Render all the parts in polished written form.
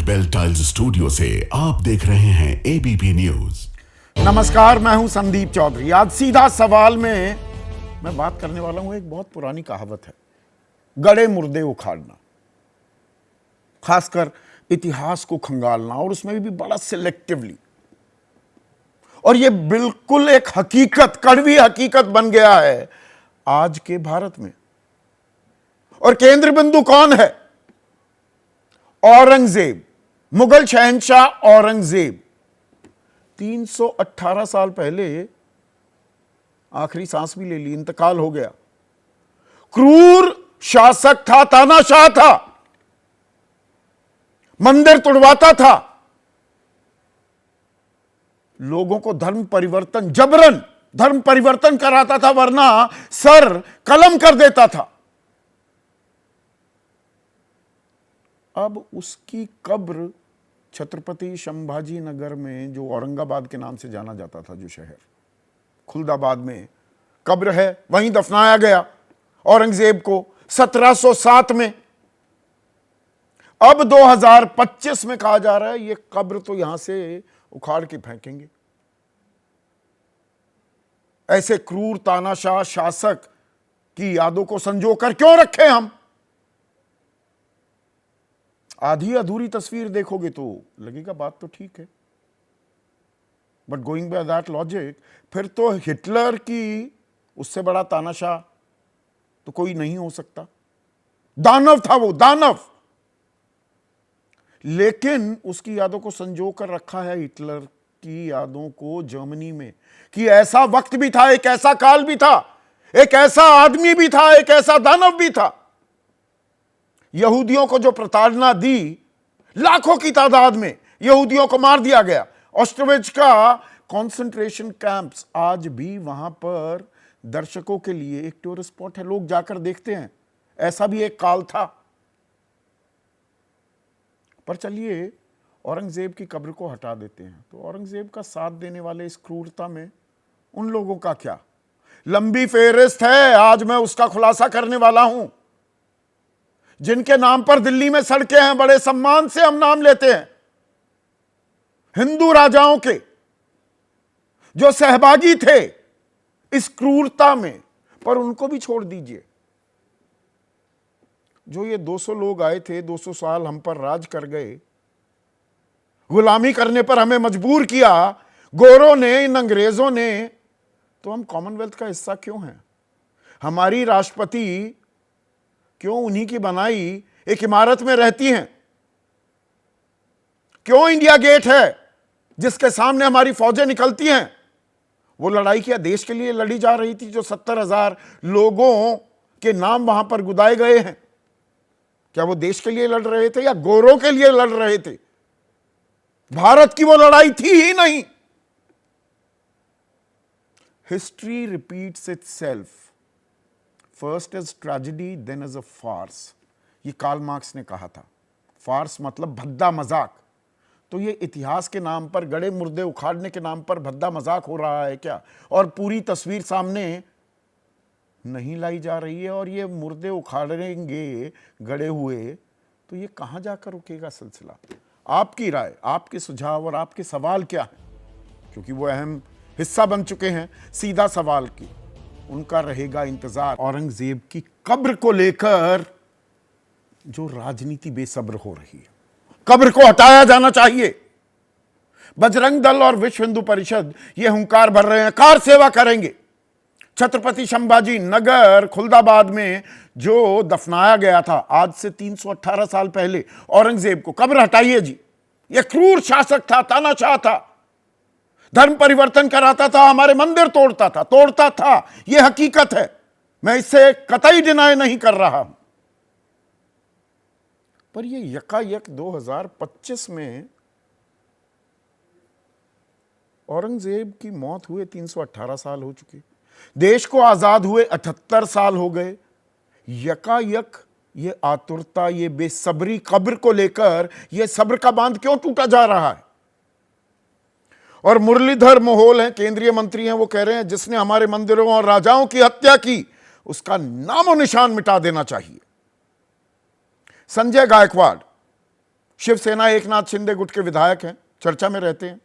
Bell tiles studio से आप देख रहे हैं एबीपी न्यूज। नमस्कार, मैं हूं संदीप चौधरी। आज सीधा सवाल में मैं बात करने वाला हूं। एक बहुत पुरानी कहावत है, गड़े मुर्दे उखाड़ना, खासकर इतिहास को खंगालना, और उसमें भी बड़ा सिलेक्टिवली। और यह बिल्कुल एक हकीकत, कड़वी हकीकत बन गया है आज के भारत में। और केंद्र बिंदु कौन है? औरंगजेब, मुगल शहंशाह औरंगजेब। 318 साल पहले आखिरी सांस भी ले ली, इंतकाल हो गया। क्रूर शासक था, तानाशाह था, मंदिर तुड़वाता था, लोगों को धर्म परिवर्तन, जबरन धर्म परिवर्तन कराता था, वरना सर कलम कर देता था। अब उसकी कब्र छत्रपति संभाजी नगर में, जो औरंगाबाद के नाम से जाना जाता था, जो शहर, खुलदाबाद में कब्र है, वहीं दफनाया गया औरंगजेब को 1707 में। अब 2025 में कहा जा रहा है ये कब्र तो यहां से उखाड़ के फेंकेंगे। ऐसे क्रूर तानाशाह शासक की यादों को संजोकर क्यों रखें हम? आधी अधूरी तस्वीर देखोगे तो लगेगा बात तो ठीक है, but going by that logic, फिर तो हिटलर की उससे बड़ा तानाशाह तो कोई नहीं हो सकता। दानव था वो, दानव। लेकिन उसकी यादों को संजो कर रखा है, हिटलर की यादों को, जर्मनी में, कि ऐसा वक्त भी था, एक ऐसा काल भी था, एक ऐसा आदमी भी था, एक ऐसा दानव भी था। यहूदियों को जो प्रताड़ना दी, लाखों की तादाद में यहूदियों को मार दिया गया। ऑस्ट्रिच का कंसंट्रेशन कैंप्स आज भी वहां पर दर्शकों के लिए एक टूरिस्ट स्पॉट है, लोग जाकर देखते हैं। ऐसा भी एक काल था। पर चलिए औरंगजेब की कब्र को हटा देते हैं, तो औरंगजेब का साथ देने वाले इस क्रूरता में उन लोगों का क्या? लंबी फेहरिस्त है, आज मैं उसका खुलासा करने वाला हूं। जिनके नाम पर दिल्ली में सड़कें हैं, बड़े सम्मान से हम नाम लेते हैं, हिंदू राजाओं के, जो सहभागी थे इस क्रूरता में। पर उनको भी छोड़ दीजिए। जो ये 200 लोग आए थे, 200 साल हम पर राज कर गए, गुलामी करने पर हमें मजबूर किया गोरों ने, इन अंग्रेजों ने, तो हम कॉमनवेल्थ का हिस्सा क्यों हैं? हमारी राष्ट्रपति क्यों उन्हीं की बनाई एक इमारत में रहती हैं? क्यों इंडिया गेट है जिसके सामने हमारी फौजें निकलती हैं? वो लड़ाई क्या देश के लिए लड़ी जा रही थी, जो 70,000 लोगों के नाम वहां पर गुदाए गए हैं? क्या वो देश के लिए लड़ रहे थे या गोरों के लिए लड़ रहे थे? भारत की वो लड़ाई थी ही नहीं। History repeats itself, first as tragedy then as a farce. ये कार्ल मार्क्स ने कहा था। फार्स मतलब भद्दा मजाक। तो ये इतिहास के नाम पर, गड़े मुर्दे उखाड़ने के नाम पर भद्दा मजाक हो रहा है क्या? और पूरी तस्वीर सामने नहीं लाई जा रही है। और ये मुर्दे उखाड़ेंगे गड़े हुए, तो ये कहां जाकर रुकेगा सिलसिला? आपकी राय, आपके सुझाव और आपके सवाल क्या है? क्योंकि वो अहम हिस्सा बन चुके हैं सीधा सवाल की, उनका रहेगा इंतजार। औरंगजेब की कब्र को लेकर जो राजनीति बेसब्र हो रही है, कब्र को हटाया जाना चाहिए। बजरंग दल और विश्व हिंदू परिषद ये हुंकार भर रहे हैं, कार सेवा करेंगे। छत्रपति संभाजी नगर खुलदाबाद में जो दफनाया गया था आज से 318 साल पहले औरंगजेब को, कब्र हटाइए जी। यह क्रूर शासक था, तानाशाह था, धर्म परिवर्तन कराता था, हमारे मंदिर तोड़ता था। यह हकीकत है, मैं इससे कतई डिनाय नहीं कर रहा हूं। पर यह यकायक 2025 में औरंगजेब की मौत हुए 318 साल हो चुके, देश को आजाद हुए 78 साल हो गए। यकायक ये आतुरता, ये बेसब्री कब्र को लेकर, ये सब्र का बांध क्यों टूटा जा रहा है? और मुरलीधर मोहोल हैं, केंद्रीय मंत्री हैं, वो कह रहे हैं जिसने हमारे मंदिरों और राजाओं की हत्या की उसका नामो निशान मिटा देना चाहिए। संजय गायकवाड़ शिवसेना एकनाथ शिंदे गुट के विधायक हैं, चर्चा में रहते हैं।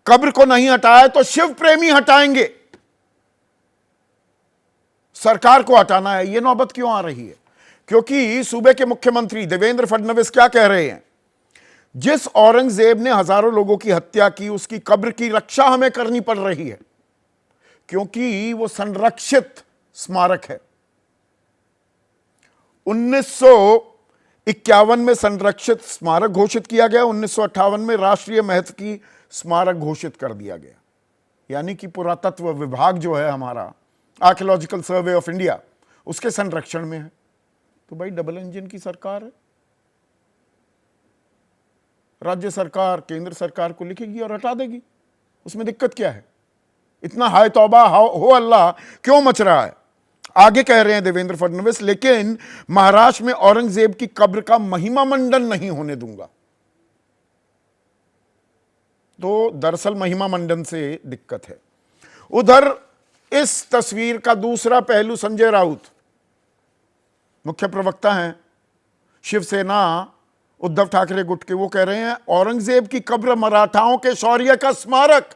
कब्र को नहीं हटाया तो शिव प्रेमी हटाएंगे, सरकार को हटाना है। यह नौबत क्यों आ रही है? क्योंकि सूबे के मुख्यमंत्री देवेंद्र फडणवीस क्या कह रहे हैं, जिस औरंगजेब ने हजारों लोगों की हत्या की, उसकी कब्र की रक्षा हमें करनी पड़ रही है, क्योंकि वो संरक्षित स्मारक है। 1951 में संरक्षित स्मारक घोषित किया गया, 1958 में राष्ट्रीय महत्व की स्मारक घोषित कर दिया गया। यानी कि पुरातत्व विभाग जो है हमारा, आर्कियोलॉजिकल सर्वे ऑफ इंडिया, उसके संरक्षण में है। तो भाई डबल इंजन की सरकार है, राज्य सरकार केंद्र सरकार को लिखेगी और हटा देगी, उसमें दिक्कत क्या है? इतना हाय तौबा हो अल्लाह क्यों मच रहा है? आगे कह रहे हैं देवेंद्र फडणवीस, लेकिन महाराष्ट्र में औरंगजेब की कब्र का महिमा मंडन नहीं होने दूंगा। तो दरअसल महिमा मंडन से दिक्कत है। उधर इस तस्वीर का दूसरा पहलू संजय राउत, मुख्य प्रवक्ता हैं शिवसेना उद्धव ठाकरे गुट के, वो कह रहे हैं औरंगजेब की कब्र मराठाओं के शौर्य का स्मारक,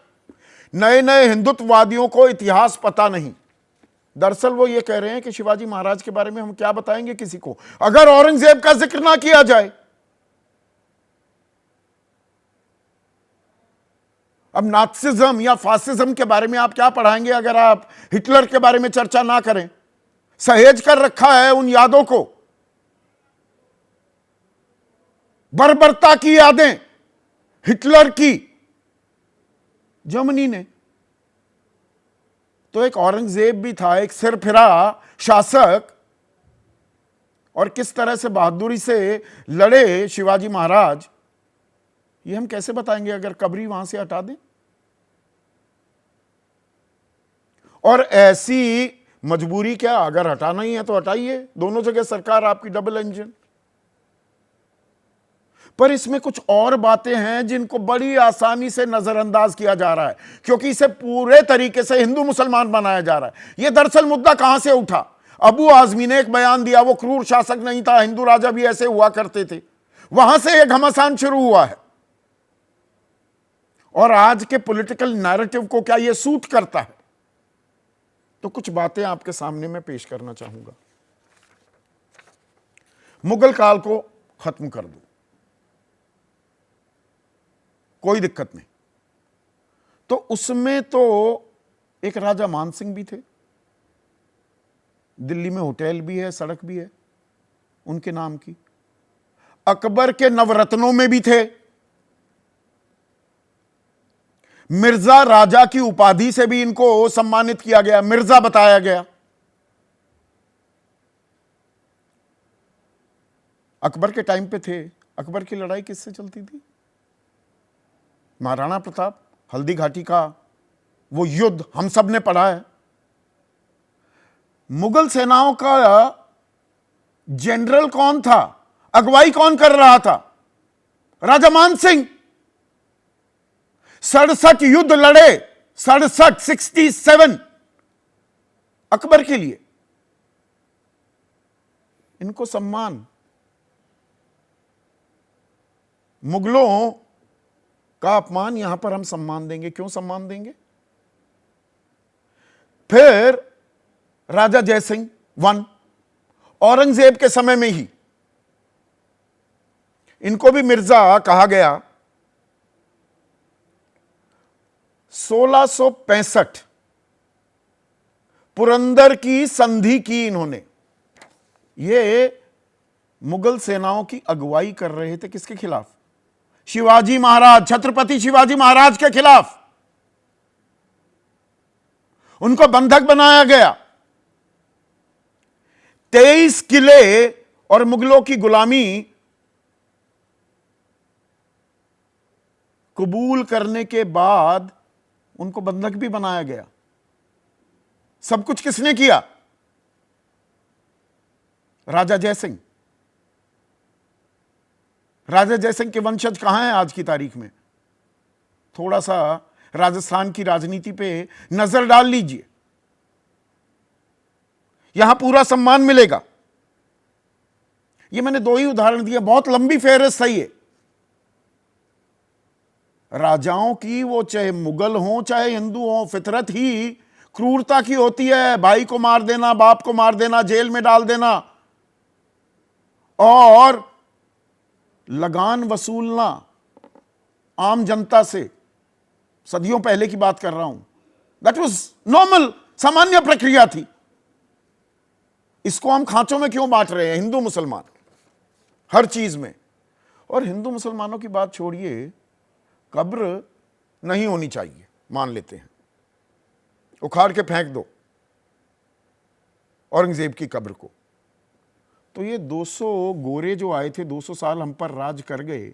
नए नए हिंदुत्ववादियों को इतिहास पता नहीं। दरअसल वो ये कह रहे हैं कि शिवाजी महाराज के बारे में हम क्या बताएंगे किसी को अगर औरंगजेब का जिक्र ना किया जाए। अब नात्सिज्म या फासिज्म के बारे में आप क्या पढ़ाएंगे अगर आप हिटलर के बारे में चर्चा ना करें? सहेज कर रखा है उन यादों को, बर्बरता की यादें हिटलर की जर्मनी ने। तो एक औरंगजेब भी था, एक सिरफिरा शासक, और किस तरह से बहादुरी से लड़े शिवाजी महाराज, ये हम कैसे बताएंगे अगर कब्री वहां से हटा दें? और ऐसी मजबूरी क्या, अगर हटाना ही है तो हटाइए, दोनों जगह सरकार आपकी डबल इंजन। पर इसमें कुछ और बातें हैं जिनको बड़ी आसानी से नजरअंदाज किया जा रहा है, क्योंकि इसे पूरे तरीके से हिंदू मुसलमान बनाया जा रहा है। यह दरअसल मुद्दा कहां से उठा? अबू आजमी ने एक बयान दिया, वो क्रूर शासक नहीं था, हिंदू राजा भी ऐसे हुआ करते थे, वहां से यह घमासान शुरू हुआ है। और आज के पॉलिटिकल नैरेटिव को क्या यह सूट करता है? तो कुछ बातें आपके सामने मैं पेश करना चाहूंगा। मुगल काल को खत्म कर दो, कोई दिक्कत नहीं। तो उसमें तो एक राजा मानसिंह भी थे, दिल्ली में होटल भी है, सड़क भी है उनके नाम की। अकबर के नवरत्नों में भी थे। मिर्जा राजा की उपाधि से भी इनको सम्मानित किया गया, मिर्जा बताया गया। अकबर के टाइम पे थे। अकबर की लड़ाई किससे चलती थी? महाराणा प्रताप, हल्दी घाटी का वो युद्ध हम सब ने पढ़ा है। मुगल सेनाओं का जनरल कौन था, अगुवाई कौन कर रहा था? राजा मानसिंह। 67 युद्ध लड़े, 67 अकबर के लिए। इनको सम्मान, मुगलों का अपमान, यहां पर हम सम्मान देंगे। क्यों सम्मान देंगे? फिर राजा जयसिंह 1, औरंगजेब के समय में ही इनको भी मिर्जा कहा गया। 1665 पुरंदर की संधि की इन्होंने। ये मुगल सेनाओं की अगुवाई कर रहे थे किसके खिलाफ? शिवाजी महाराज, छत्रपति शिवाजी महाराज के खिलाफ। उनको बंधक बनाया गया। 23 किले और मुगलों की गुलामी कबूल करने के बाद उनको बंधक भी बनाया गया। सब कुछ किसने किया? राजा जयसिंह। राजा जयसिंह के वंशज कहां हैं आज की तारीख में? थोड़ा सा राजस्थान की राजनीति पे नजर डाल लीजिए, यहां पूरा सम्मान मिलेगा। ये मैंने दो ही उदाहरण दिए, बहुत लंबी फेहरिस्त है ये राजाओं की, वो चाहे मुगल हो चाहे हिंदू हो, फितरत ही क्रूरता की होती है। भाई को मार देना, बाप को मार देना, जेल में डाल देना और लगान वसूलना आम जनता से। सदियों पहले की बात कर रहा हूं। दैट वाज नॉर्मल, सामान्य प्रक्रिया थी। इसको हम खांचों में क्यों बांट रहे हैं, हिंदू मुसलमान हर चीज में। और हिंदू मुसलमानों की बात छोड़िए, कब्र नहीं होनी चाहिए, मान लेते हैं, उखाड़ के फेंक दो औरंगजेब की कब्र को। तो ये 200 गोरे जो आए थे, 200 साल हम पर राज कर गए।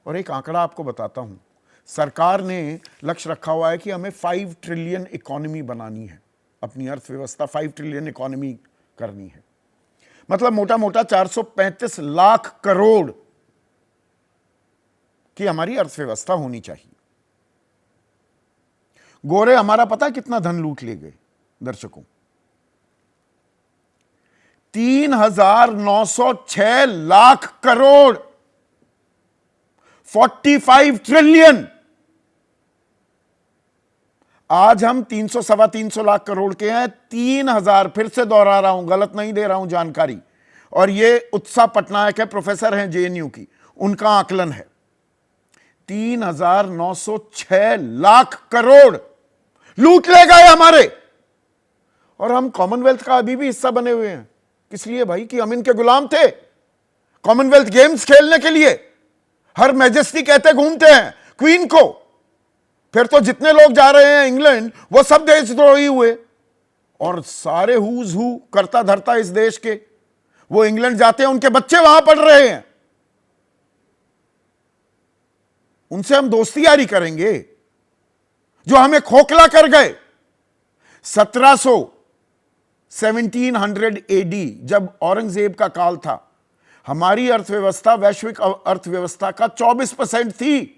और एक आंकड़ा आपको बताता हूं, सरकार ने लक्ष्य रखा हुआ है कि हमें 5 ट्रिलियन इकोनॉमी बनानी है, अपनी अर्थव्यवस्था 5 ट्रिलियन इकोनॉमी करनी है। मतलब मोटा मोटा 435 लाख करोड़ की हमारी अर्थव्यवस्था होनी चाहिए। गोरे हमारा पता कितना धन लूट ले गए दर्शकों? 3,906 लाख करोड़, 45 ट्रिलियन। आज हम 300 सवा 300 लाख करोड़ के हैं। 3,000, फिर से दोहरा रहा हूं, गलत नहीं दे रहा हूं जानकारी, और ये उत्साह पटनायक है, प्रोफेसर हैं जेएनयू की, उनका आकलन है 3,906 लाख करोड़ लूट ले गए हमारे। और हम कॉमनवेल्थ का अभी भी हिस्सा बने हुए हैं। किस लिए भाई? कि हम इनके गुलाम थे। कॉमनवेल्थ गेम्स खेलने के लिए हर मैजेस्टी कहते घूमते हैं क्वीन को। फिर तो जितने लोग जा रहे हैं इंग्लैंड, वो सब देशद्रोही हुए। और सारे हुज हु करता धरता इस देश के, वो इंग्लैंड जाते हैं, उनके बच्चे वहां पढ़ रहे हैं। उनसे हम दोस्ती यारी करेंगे जो हमें खोखला कर गए। 1700 एडी जब औरंगजेब का काल था, हमारी अर्थव्यवस्था वैश्विक अर्थव्यवस्था का 24% थी।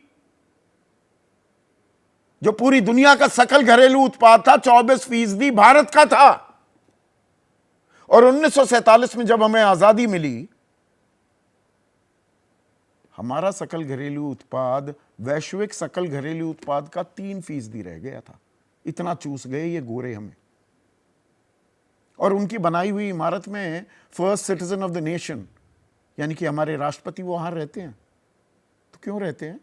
जो पूरी दुनिया का सकल घरेलू उत्पाद था, 24% भारत का था। और 1947 में जब हमें आजादी मिली, हमारा सकल घरेलू उत्पाद वैश्विक सकल घरेलू उत्पाद का 3% रह गया था। इतना चूस गए ये गोरे हमें। और उनकी बनाई हुई इमारत में first citizen of the nation, यानी कि हमारे राष्ट्रपति, वो वहां रहते हैं। तो क्यों रहते हैं?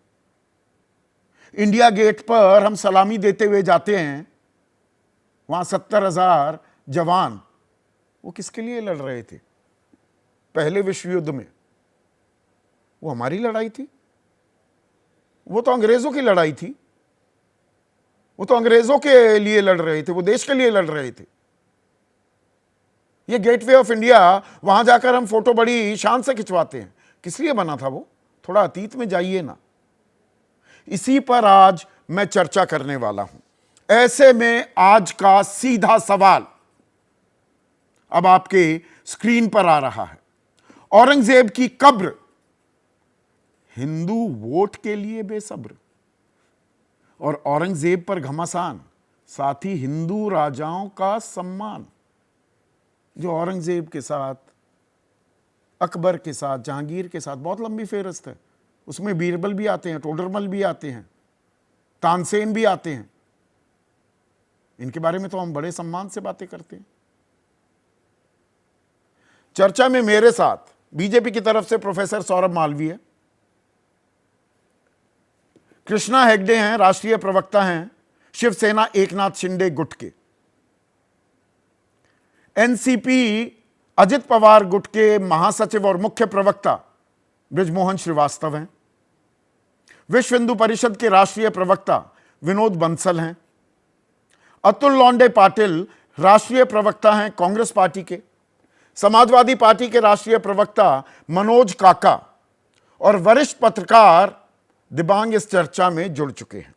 इंडिया गेट पर हम सलामी देते हुए जाते हैं, वहां 70,000 जवान, वो किसके लिए लड़ रहे थे पहले विश्व युद्ध में? वो हमारी लड़ाई थी। वो तो अंग्रेजों की लड़ाई थी। वो तो अंग्रेजों के लिए लड़ रहे थे, वो देश के लिए लड़ रहे थे। ये गेटवे ऑफ इंडिया, वहां जाकर हम फोटो बड़ी शान से खिंचवाते हैं। किस लिए बना था वो? थोड़ा अतीत में जाइए ना। इसी पर आज मैं चर्चा करने वाला हूं। ऐसे में आज का सीधा सवाल अब आपके स्क्रीन पर आ रहा है। औरंगजेब की कब्र, हिंदू वोट के लिए बेसब्र और औरंगजेब पर घमासान, साथ ही हिंदू राजाओं का सम्मान, जो औरंगजेब के साथ, अकबर के साथ, जहांगीर के साथ बहुत लंबी फेहरिस्त है। उसमें बीरबल भी आते हैं, टोडरमल भी आते हैं, तानसेन भी आते हैं। इनके बारे में तो हम बड़े सम्मान से बातें करते हैं। चर्चा में मेरे साथ बीजेपी की तरफ से प्रोफेसर सौरभ मालवीय, कृष्णा हेगड़े हैं, राष्ट्रीय प्रवक्ता हैं, शिवसेना एकनाथ शिंदे गुट के। एनसीपी अजित पवार गुट के महासचिव और मुख्य प्रवक्ता बृजमोहन श्रीवास्तव हैं। विश्व हिंदू परिषद के राष्ट्रीय प्रवक्ता विनोद बंसल हैं। अतुल लोंडे पाटिल राष्ट्रीय प्रवक्ता हैं कांग्रेस पार्टी के। समाजवादी पार्टी के राष्ट्रीय प्रवक्ता मनोज काका और वरिष्ठ पत्रकार दिबांग इस चर्चा में जुड़ चुके हैं।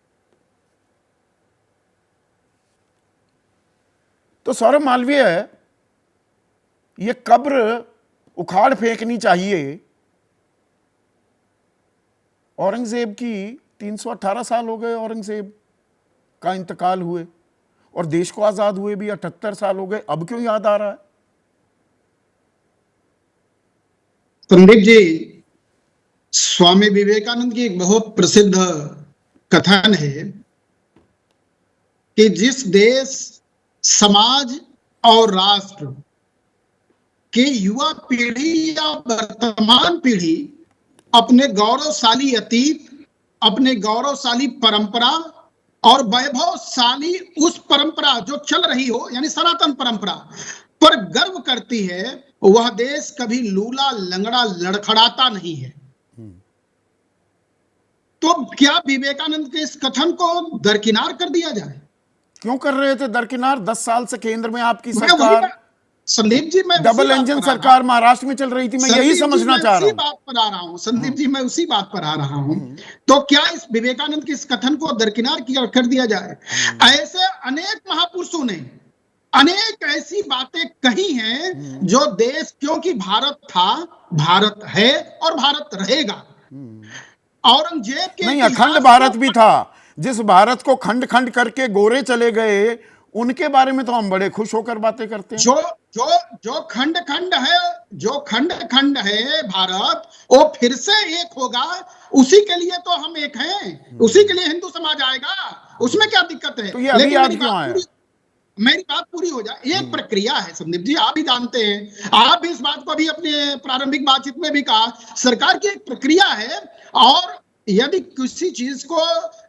तो सौरभ मालवीय, ये कब्र उखाड़ फेंकनी चाहिए। औरंगजेब की 318 साल हो गए औरंगजेब का इंतकाल हुए, और देश को आजाद हुए भी 78 साल हो गए। अब क्यों याद आ रहा है? पंडित जी, स्वामी विवेकानंद की एक बहुत प्रसिद्ध कथन है कि जिस देश, समाज और राष्ट्र के युवा पीढ़ी या वर्तमान पीढ़ी अपने गौरवशाली अतीत, अपने गौरवशाली परंपरा और वैभवशाली उस परंपरा जो चल रही हो, यानी सनातन परंपरा पर गर्व करती है, वह देश कभी लूला लंगड़ा लड़खड़ाता नहीं है। तो क्या विवेकानंद के इस कथन को दरकिनार कर दिया जाए? क्यों कर रहे थे दरकिनार? 10 साल से केंद्र में आपकी सरकार, संदीप जी, मैं डबल इंजन सरकार महाराष्ट्र में चल रही थी। मैं यही समझना चाह रहा हूं। बात पर आ रहा हूं संदीप जी, मैं उसी बात पर आ रहा हूं। तो क्या इस विवेकानंद के इस कथन को दरकिनार कर दिया जाए? ऐसे अनेक महापुरुषों ने अनेक ऐसी बातें कही हैं जो देश, क्योंकि भारत था, भारत है और भारत रहेगा। औरंगजेब के नहीं, अखंड भारत भी था। जिस भारत को खंड खंड करके गोरे चले गए, उनके बारे में तो हम बड़े खुश होकर बातें करते हैं। जो खंड खंड है भारत, वो फिर से एक होगा। उसी के लिए तो हम एक हैं, उसी के लिए हिंदू समाज आएगा। उसमें क्या दिक्कत है? तो ये अभी याद क्यों आया? मेरी बात पूरी हो जाए। एक प्रक्रिया है संदीप जी, आप भी जानते हैं, आप भी इस बात को भी अपने प्रारंभिक बातचीत में भी कहा, सरकार की एक प्रक्रिया है। और यदि किसी चीज को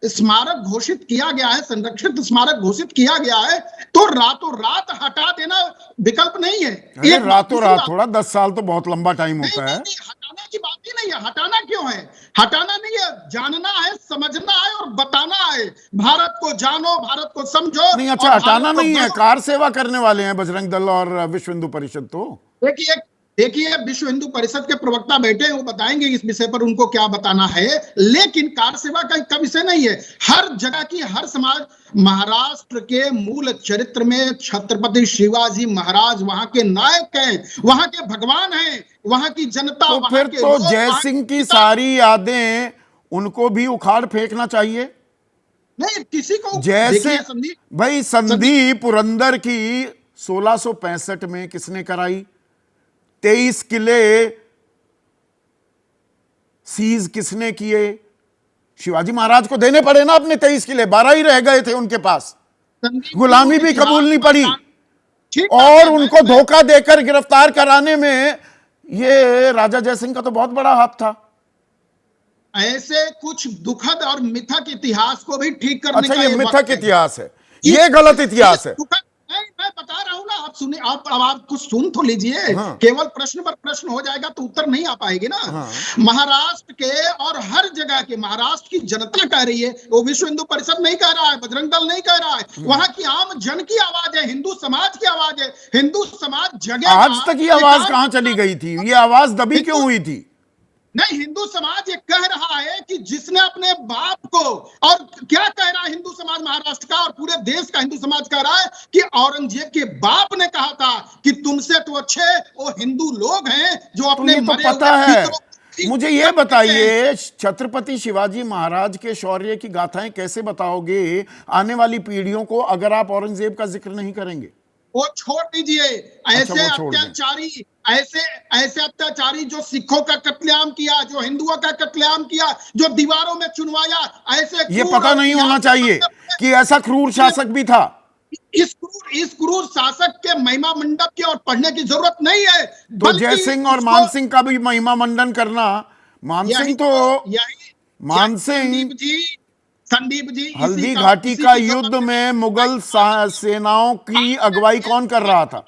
स्मारक घोषित किया गया है, संरक्षित स्मारक घोषित किया गया है, तो रातों रात हटा देना विकल्प नहीं है। एक रातों रात थोड़ा, 10 साल तो बहुत लंबा टाइम होता है। हटाने की बात ही नहीं है। हटाना क्यों है? हटाना नहीं है, जानना है, समझना है और बताना है। भारत को जानो, भारत को समझो। नहीं, अच्छा, हटाना नहीं है, कार सेवा करने वाले हैं बजरंग दल और विश्व हिंदू परिषद। तो देखिए, विश्व हिंदू परिषद के प्रवक्ता बैठे हैं, वो बताएंगे इस विषय पर उनको क्या बताना है। लेकिन कार सेवा का विषय नहीं है। हर जगह की, हर समाज, महाराष्ट्र के मूल चरित्र में छत्रपति शिवाजी महाराज वहां के नायक हैं, वहां के भगवान हैं, वहां की जनता। तो फिर तो जय सिंह की सारी यादें उनको भी उखाड़ फेंकना चाहिए। नहीं, किसी को जैसे भाई संदीप पुरंदर की 1665 में किसने कराई? 23 किले सीज किसने किए? शिवाजी महाराज को देने पड़े ना अपने 23 किले, 12 ही रह गए थे उनके पास। गुलामी भी कबूलनी पड़ी और उनको धोखा देकर गिरफ्तार कराने में ये राजा जयसिंह का तो बहुत बड़ा हाथ था। ऐसे कुछ दुखद और मिथक इतिहास को भी ठीक करने का ये मिथक इतिहास है, ये गलत इतिहास है। मैं बता रहा हूं ना, आप सुनिए, आप कुछ सुन तो लीजिए। हाँ। केवल प्रश्न पर प्रश्न हो जाएगा तो उत्तर नहीं आ पाएगी ना। हाँ। महाराष्ट्र के और हर जगह के, महाराष्ट्र की जनता कह रही है, वो विश्व हिंदू परिषद नहीं कह रहा है, बजरंग दल नहीं कह रहा है, वहां की आम जन की आवाज है, हिंदू समाज की आवाज है। हिंदू समाज जगह, आज तक ये आवाज कहां चली गई थी? ये आवाज दबी क्यों हुई थी? नहीं, हिंदू समाज ये कह रहा है कि जिसने अपने बाप को, और क्या कह रहा है हिंदू समाज महाराष्ट्र का और पूरे देश का हिंदू समाज कह रहा है कि औरंगजेब के बाप ने कहा था कि तुमसे तो अच्छे वो हिंदू लोग हैं जो अपने तो पता है। मुझे ये बताइए, छत्रपति शिवाजी महाराज के शौर्य की गाथाएं कैसे बताओगे आने वाली पीढ़ियों को अगर आप औरंगजेब का जिक्र नहीं करेंगे? वो छोड़ दीजिए। ऐसे अत्याचारी जो सिखों का कत्लेआम किया, जो हिंदुओं का कत्लेआम किया, जो दीवारों में चुनवाया, ऐसे ये पता नहीं होना चाहिए कि ऐसा क्रूर शासक भी था। इस क्रूर शासक के महिमा मंडप की और पढ़ने की जरूरत नहीं है। तो जय सिंह और मान सिंह का भी महिमा मंडन करना, संदीप जी, हल्दी घाटी का युद्ध में मुगल सेनाओं की अगुवाई कौन कर रहा था?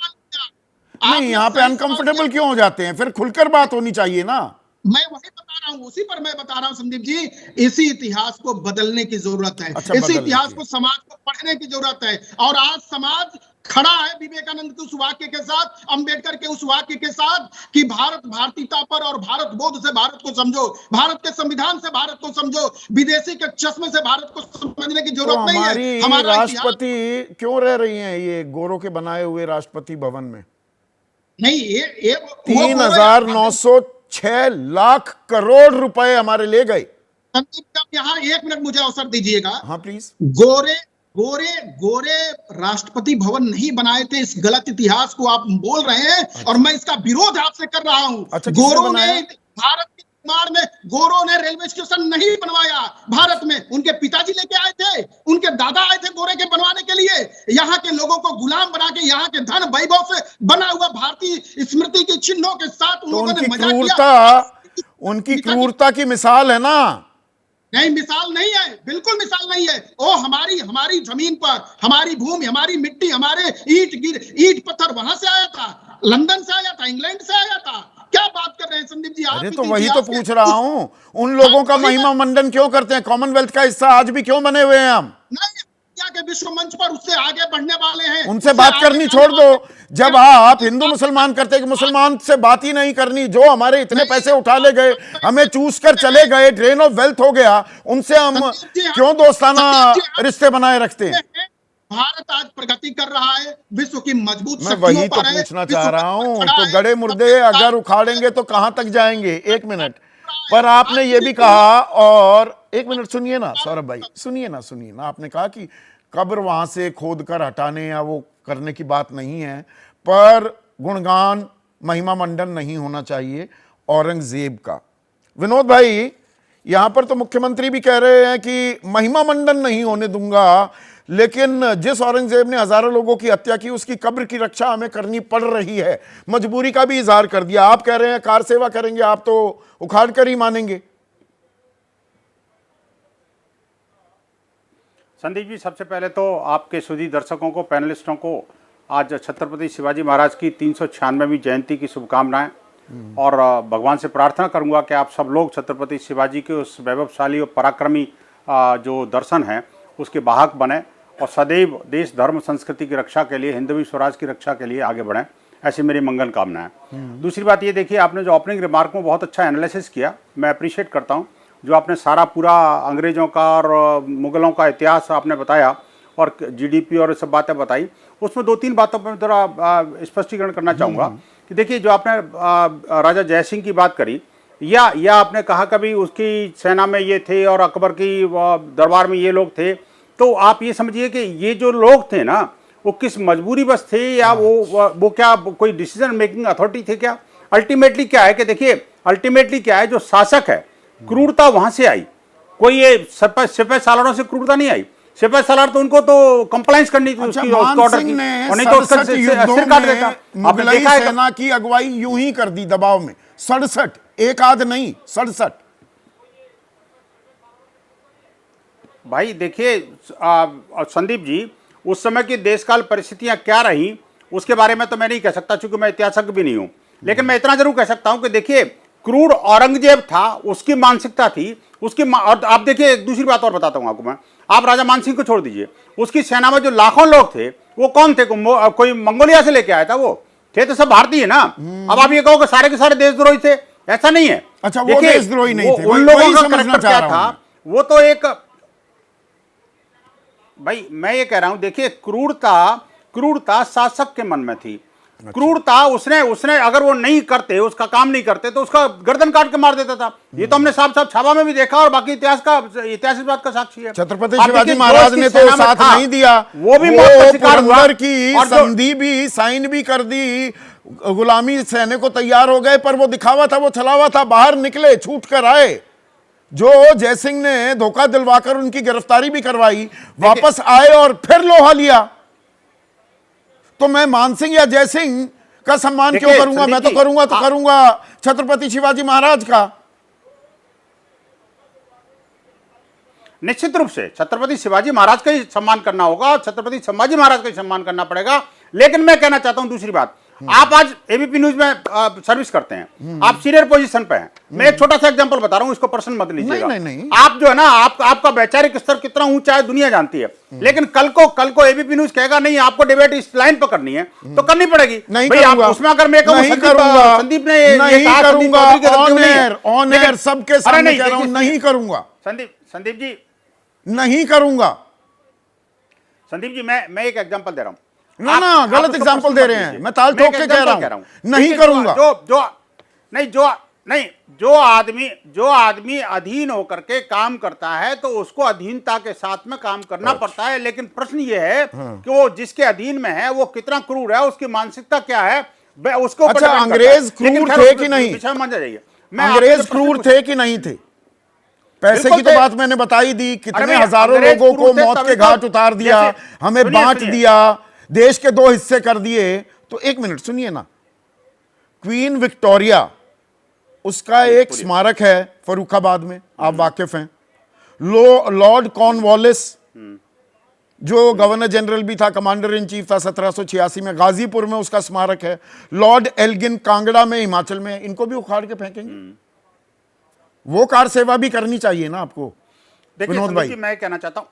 नहीं, यहाँ पे अनकंफर्टेबल क्यों हो जाते हैं? फिर खुलकर बात होनी चाहिए ना। मैं वही बता रहा हूँ, उसी पर मैं बता रहा हूँ संदीप जी, इसी इतिहास को बदलने की जरूरत है। इसी इतिहास को, समाज को पढ़ने की जरूरत है। और आज समाज खड़ा है विवेकानंद के उस वाक्य के साथ, अंबेडकर के उस वाक्य के साथ कि भारत भारतीयता पर और भारत बोध से भारत को समझो, भारत के संविधान से भारत को समझो, विदेशी के चश्मे से भारत को समझने की जरूरत नहीं है। हमारी राष्ट्रपति क्यों रह रही हैं ये गोरों के बनाए हुए राष्ट्रपति भवन में? नहीं, ये 3,906 लाख करोड़ रुपए हमारे ले गए। यहाँ 1 मिनट मुझे अवसर दीजिएगा। हाँ प्लीज। गोरे गोरे राष्ट्रपति भवन नहीं बनाए थे, इस गलत इतिहास को आप बोल रहे हैं। अच्छा। और मैं इसका विरोध आपसे कर रहा हूं। अच्छा, किसने गोरों बनाया? ने भारत के निर्माण में गोरों ने रेलवे स्टेशन नहीं बनवाया भारत में। उनके पिताजी लेके आए थे, उनके दादा आए थे गोरे के बनवाने के लिए। यहाँ के लोगों को गुलाम बना के, यहाँ के धन वैभव से बना हुआ भारतीय स्मृति के चिन्हों के साथ तो उन लोगों ने उनकी मजाक क्रूरता, किया। उनकी क्रूरता की मिसाल है ना। नहीं, मिसाल नहीं है, बिल्कुल मिसाल नहीं है। ओ हमारी जमीन पर, हमारी भूमि, हमारी मिट्टी, हमारे ईट पत्थर वहां से आया था, लंदन से आया था, इंग्लैंड से आया था। क्या बात कर रहे हैं संदीप जी? अरे तो वही तो पूछ रहा हूं, उन लोगों का महिमा मंडन क्यों करते हैं? कॉमनवेल्थ का हिस्सा आज भी क्यों बने हुए हैं हम? नहीं, के विश्व मंच पर उससे आगे बढ़ने वाले हैं। उनसे बात करनी छोड़ दो। जब आप हिंदू मुसलमान करते कि मुसलमान से बात ही नहीं करनी, जो हमारे इतने पैसे उठा ले गए, हमें चूस कर चले गए, ड्रेन ऑफ वेल्थ हो गया, उनसे हम क्यों दोस्ताना रिश्ते बनाए रखते हैं? भारत आज प्रगति कर रहा है, विश्व की मजबूत मैं वही तो पूछना चाह रहा हूं। तो गड़े मुर्दे अगर उखाड़ेंगे तो कहां तक जाएंगे? एक मिनट, पर आपने ये भी कहा, और एक मिनट सुनिए ना सौरभ भाई, सुनिए ना, आपने कहा कि कब्र वहां से खोद कर हटाने या वो करने की बात नहीं है, पर गुणगान महिमा मंडन नहीं होना चाहिए औरंगजेब का। विनोद भाई, यहां पर तो मुख्यमंत्री भी कह रहे हैं कि महिमा मंडन नहीं होने दूंगा, लेकिन जिस औरंगजेब ने हजारों लोगों की हत्या की, उसकी कब्र की रक्षा हमें करनी पड़ रही है। मजबूरी का भी इजहार कर दिया। आप कह रहे हैं कार सेवा करेंगे, आप तो उखाड़ कर ही मानेंगे। संदीप जी, सबसे पहले तो आपके सुधी दर्शकों को, पैनलिस्टों को आज छत्रपति शिवाजी महाराज की 396वीं जयंती की शुभकामनाएं। और भगवान से प्रार्थना करूंगा कि आप सब लोग छत्रपति शिवाजी के उस वैभवशाली और पराक्रमी जो दर्शन है उसके वाहक बने और सदैव देश धर्म संस्कृति की रक्षा के लिए, हिंदवी स्वराज की रक्षा के लिए आगे बढ़ें, ऐसी मेरी मंगल कामनाएं। दूसरी बात ये देखिए, आपने जो ओपनिंग रिमार्क में बहुत अच्छा एनालिसिस किया, मैं अप्रिशिएट करता हूँ। जो आपने सारा पूरा अंग्रेज़ों का और मुग़लों का इतिहास आपने बताया और जीडीपी और सब बातें बताई, उसमें दो तीन बातों पर थोड़ा स्पष्टीकरण करना चाहूँगा कि देखिए, जो आपने राजा जयसिंह की बात करी, या आपने कहा कभी उसकी सेना में ये थे और अकबर की दरबार में ये लोग थे, तो आप ये समझिए कि ये जो लोग थे ना, वो किस मजबूरी बस थे, या वो क्या कोई डिसीजन मेकिंग अथॉरिटी थे क्या? अल्टीमेटली क्या है कि देखिए, अल्टीमेटली क्या है, जो शासक है, क्रूरता वहां से आई। कोई ये सिपह सालारों से क्रूरता नहीं आई। सिपह सालार तो उनको तो कंप्लायंस करनी थी उसकी ऑर्डर की, और नहीं तो उसका सिर काट देता। आपने देखा है सेना की अगुवाई यूं ही कर दी दबाव में। 67, एक आध नहीं, 67। भाई देखिए संदीप जी, उस समय की देशकाल परिस्थितियां क्या रही उसके बारे में तो मैं नहीं कह सकता, चूंकि मैं इतिहासज्ञ भी नहीं हूं। लेकिन मैं इतना जरूर कह सकता हूं कि देखिए, क्रूर औरंगजेब था, उसकी मानसिकता थी, उसकी और आप देखिए, एक दूसरी बात और बताता हूं आपको मैं। आप राजा मानसिंह को छोड़ दीजिए, उसकी सेना में जो लाखों लोग थे, वो कौन थे? कोई मंगोलिया से लेके आया था? वो थे तो सब भारतीय ना। अब आप ये कहो कि सारे के सारे देशद्रोही थे, ऐसा नहीं है। अच्छा, वो देशद्रोही नहीं थे। उन लोगों का करैक्टर क्या था? वो तो एक, भाई मैं ये कह रहा हूं, देखिए, क्रूरता शासक के मन में थी। क्रूरता उसने अगर वो नहीं करते, उसका काम नहीं करते, तो उसका गर्दन काट के मार देता था। ये तो हमने साफ साफ छापा में भी देखा, और बाकी इतिहास इस बात का साक्षी है। छत्रपति शिवाजी महाराज ने तो साथ नहीं दिया, वो भी मौत का शिकार हुआ की संधि भी साइन भी कर दी, गुलामी सहने को तैयार हो गए, पर वो दिखावा था, वो छलावा था। बाहर निकले, छूट कर आए। जो जयसिंह ने धोखा दिलवाकर उनकी गिरफ्तारी भी करवाई, वापस आए और फिर लोहा लिया। तो मैं मानसिंह या जयसिंह का सम्मान क्यों करूंगा? मैं तो करूंगा छत्रपति शिवाजी महाराज का। निश्चित रूप से छत्रपति शिवाजी महाराज का ही सम्मान करना होगा, छत्रपति संभाजी महाराज का ही सम्मान करना पड़ेगा। लेकिन मैं कहना चाहता हूं दूसरी बात, आप आज एबीपी न्यूज में सर्विस करते हैं, आप सीनियर पोजीशन पे हैं। मैं एक छोटा सा एग्जांपल बता रहा हूं, इसको पर्सनल मत लीजिएगा। नहीं। आप जो है ना, आपका वैचारिक स्तर कितना ऊंचा है दुनिया जानती है। लेकिन कल को एबीपी न्यूज कहेगा नहीं, आपको डिबेट इस लाइन पर करनी है, तो करनी पड़ेगी। नहीं भाई करूंगा, उसमें अगर मैं कहूं संदीप ने नहीं करूंगा, ऑन एयर सबके सामने कह रहा हूं, नहीं करूंगा। संदीप जी नहीं करूंगा। संदीप जी, मैं एक एग्जांपल दे रहा हूं। गलत एग्जांपल दे रहे हैं। मैं ताल ठोक के कह रहा हूं, नहीं करूंगा। नहीं, जो आदमी अधीन होकर के काम करता है तो उसको अधीनता के साथ में काम करना पड़ता है, लेकिन प्रश्न ये है कि वो जिसके अधीन में है वो कितना क्रूर है, उसकी मानसिकता क्या है, उसको अच्छा, अंग्रेज क्रूर थे कि नहीं? मान जाइए, अंग्रेज क्रूर थे कि नहीं थे? पैसे की तो बात मैंने बताई दी, कितने हजारों लोगों को मौत के घाट उतार दिया, हमें बांट दिया, देश के 2 हिस्से कर दिए। तो एक मिनट सुनिए ना, क्वीन विक्टोरिया उसका एक स्मारक है फर्रुखाबाद में, आप वाकिफ हैं। लॉर्ड कॉर्नवालिस जो गवर्नर जनरल भी था, कमांडर इन चीफ था 1786 में, गाजीपुर में उसका स्मारक है। लॉर्ड एल्गिन कांगड़ा में, हिमाचल में, इनको भी उखाड़ के फेंकेंगे? वो कार सेवा भी करनी चाहिए ना आपको। विनोद भाई, मैं कहना चाहता हूं,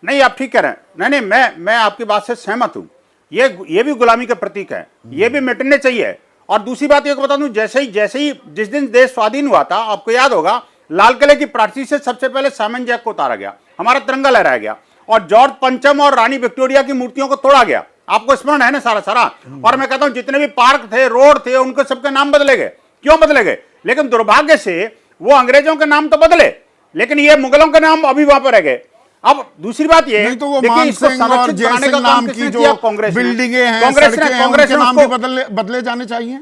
नहीं आप ठीक कह रहे हैं, नहीं मैं आपकी बात से सहमत हूं, ये भी गुलामी का प्रतीक है, ये भी मिटने चाहिए। और दूसरी बात ये बता दूं, जैसे ही जिस दिन देश स्वाधीन हुआ था, आपको याद होगा, लाल किले की प्राचीर से सबसे पहले साइमन जैक को उतारा गया, हमारा तिरंगा लहराया गया, और जॉर्ज पंचम और रानी विक्टोरिया की मूर्तियों को तोड़ा गया। आपको स्मरण है ना सारा। और मैं कहता हूं जितने भी पार्क थे, रोड थे, उनके सबके नाम बदले गए। क्यों बदले गए? लेकिन दुर्भाग्य से वो अंग्रेजों के नाम तो बदले, लेकिन ये मुगलों के नाम अभी वहां पर रह गए। अब दूसरी बात ये, नहीं तो वो मानसिंह और जयसिंह नाम की जो बिल्डिंगें हैं, सड़कें हैं, उनके नाम भी बदले जाने चाहिए।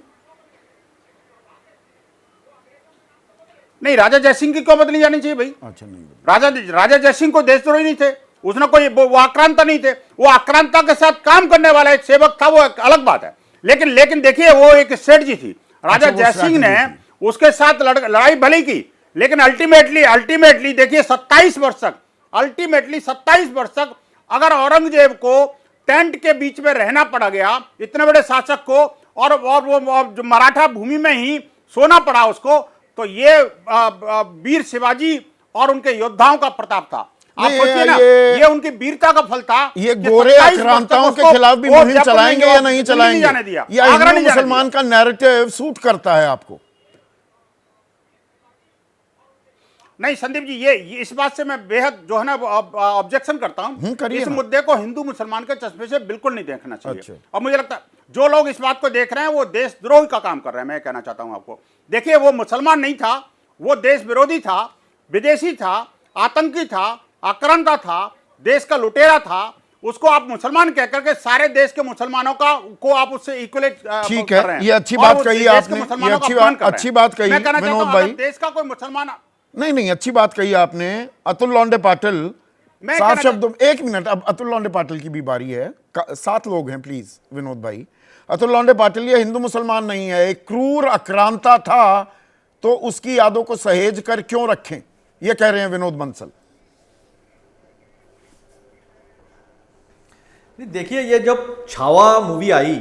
नहीं, राजा जयसिंह की क्यों बदली जानी चाहिए भाई? अच्छा, नहीं, राजा जयसिंह को देशद्रोही नहीं थे, उसने कोई वो आक्रांता नहीं थे, वो आक्रांता के साथ काम करने वाला एक सेवक था, वो एक अलग बात है। लेकिन देखिए, वो एक स्ट्रेटजी थी। राजा जयसिंह ने उसके साथ लड़ाई भले की, लेकिन अल्टीमेटली देखिए 27 वर्ष तक, अल्टीमेटली 27 वर्ष तक अगर औरंगजेब को टेंट के बीच में रहना पड़ा गया, इतने बड़े शासक को, और वो जो मराठा भूमि में ही सोना पड़ा उसको, तो ये वीर शिवाजी और उनके योद्धाओं का प्रताप था। आप सोचिए ना, ये उनकी वीरता का फल था। ये गोरे आक्रांताओं के खिलाफ भी मुहिम चलाएंगे या नहीं चलाएंगे? या हिंदू मुसलमान का नैरेटिव सूट करता है आपको? नहीं संदीप जी, ये इस बात से मैं बेहद जो है ना ऑब्जेक्शन करता हूं। इस मुद्दे को हिंदू मुसलमान के चश्मे से बिल्कुल नहीं देखना चाहिए। अच्छा। और मुझे लगता है जो लोग इस बात को देख रहे हैं वो देशद्रोह का काम कर रहे हैं। मैं कहना चाहता हूं आपको, देखिए वो मुसलमान नहीं था, वो देश विरोधी था, विदेशी था, आतंकी था, आक्रांता था, देश का लुटेरा था। उसको आप मुसलमान कहकर के सारे देश के मुसलमानों को आप उससे इक्वलेट ठीक है। ये अच्छी बात कही आपने, अच्छी बात कही विनोद भाई। देश का कोई मुसलमान नहीं, अच्छी बात कही आपने। अतुल लोंडे पाटिल, 7 शब्दों, 1 मिनट, अब अतुल लोंडे पाटिल की भी बारी है। 7 लोग हैं प्लीज विनोद भाई। अतुल लोंडे पाटिल ये हिंदू मुसलमान नहीं है, एक क्रूर आक्रांता था, तो उसकी यादों को सहेज कर क्यों रखें, ये कह रहे हैं विनोद बंसल। देखिए, ये जब छावा मूवी आई,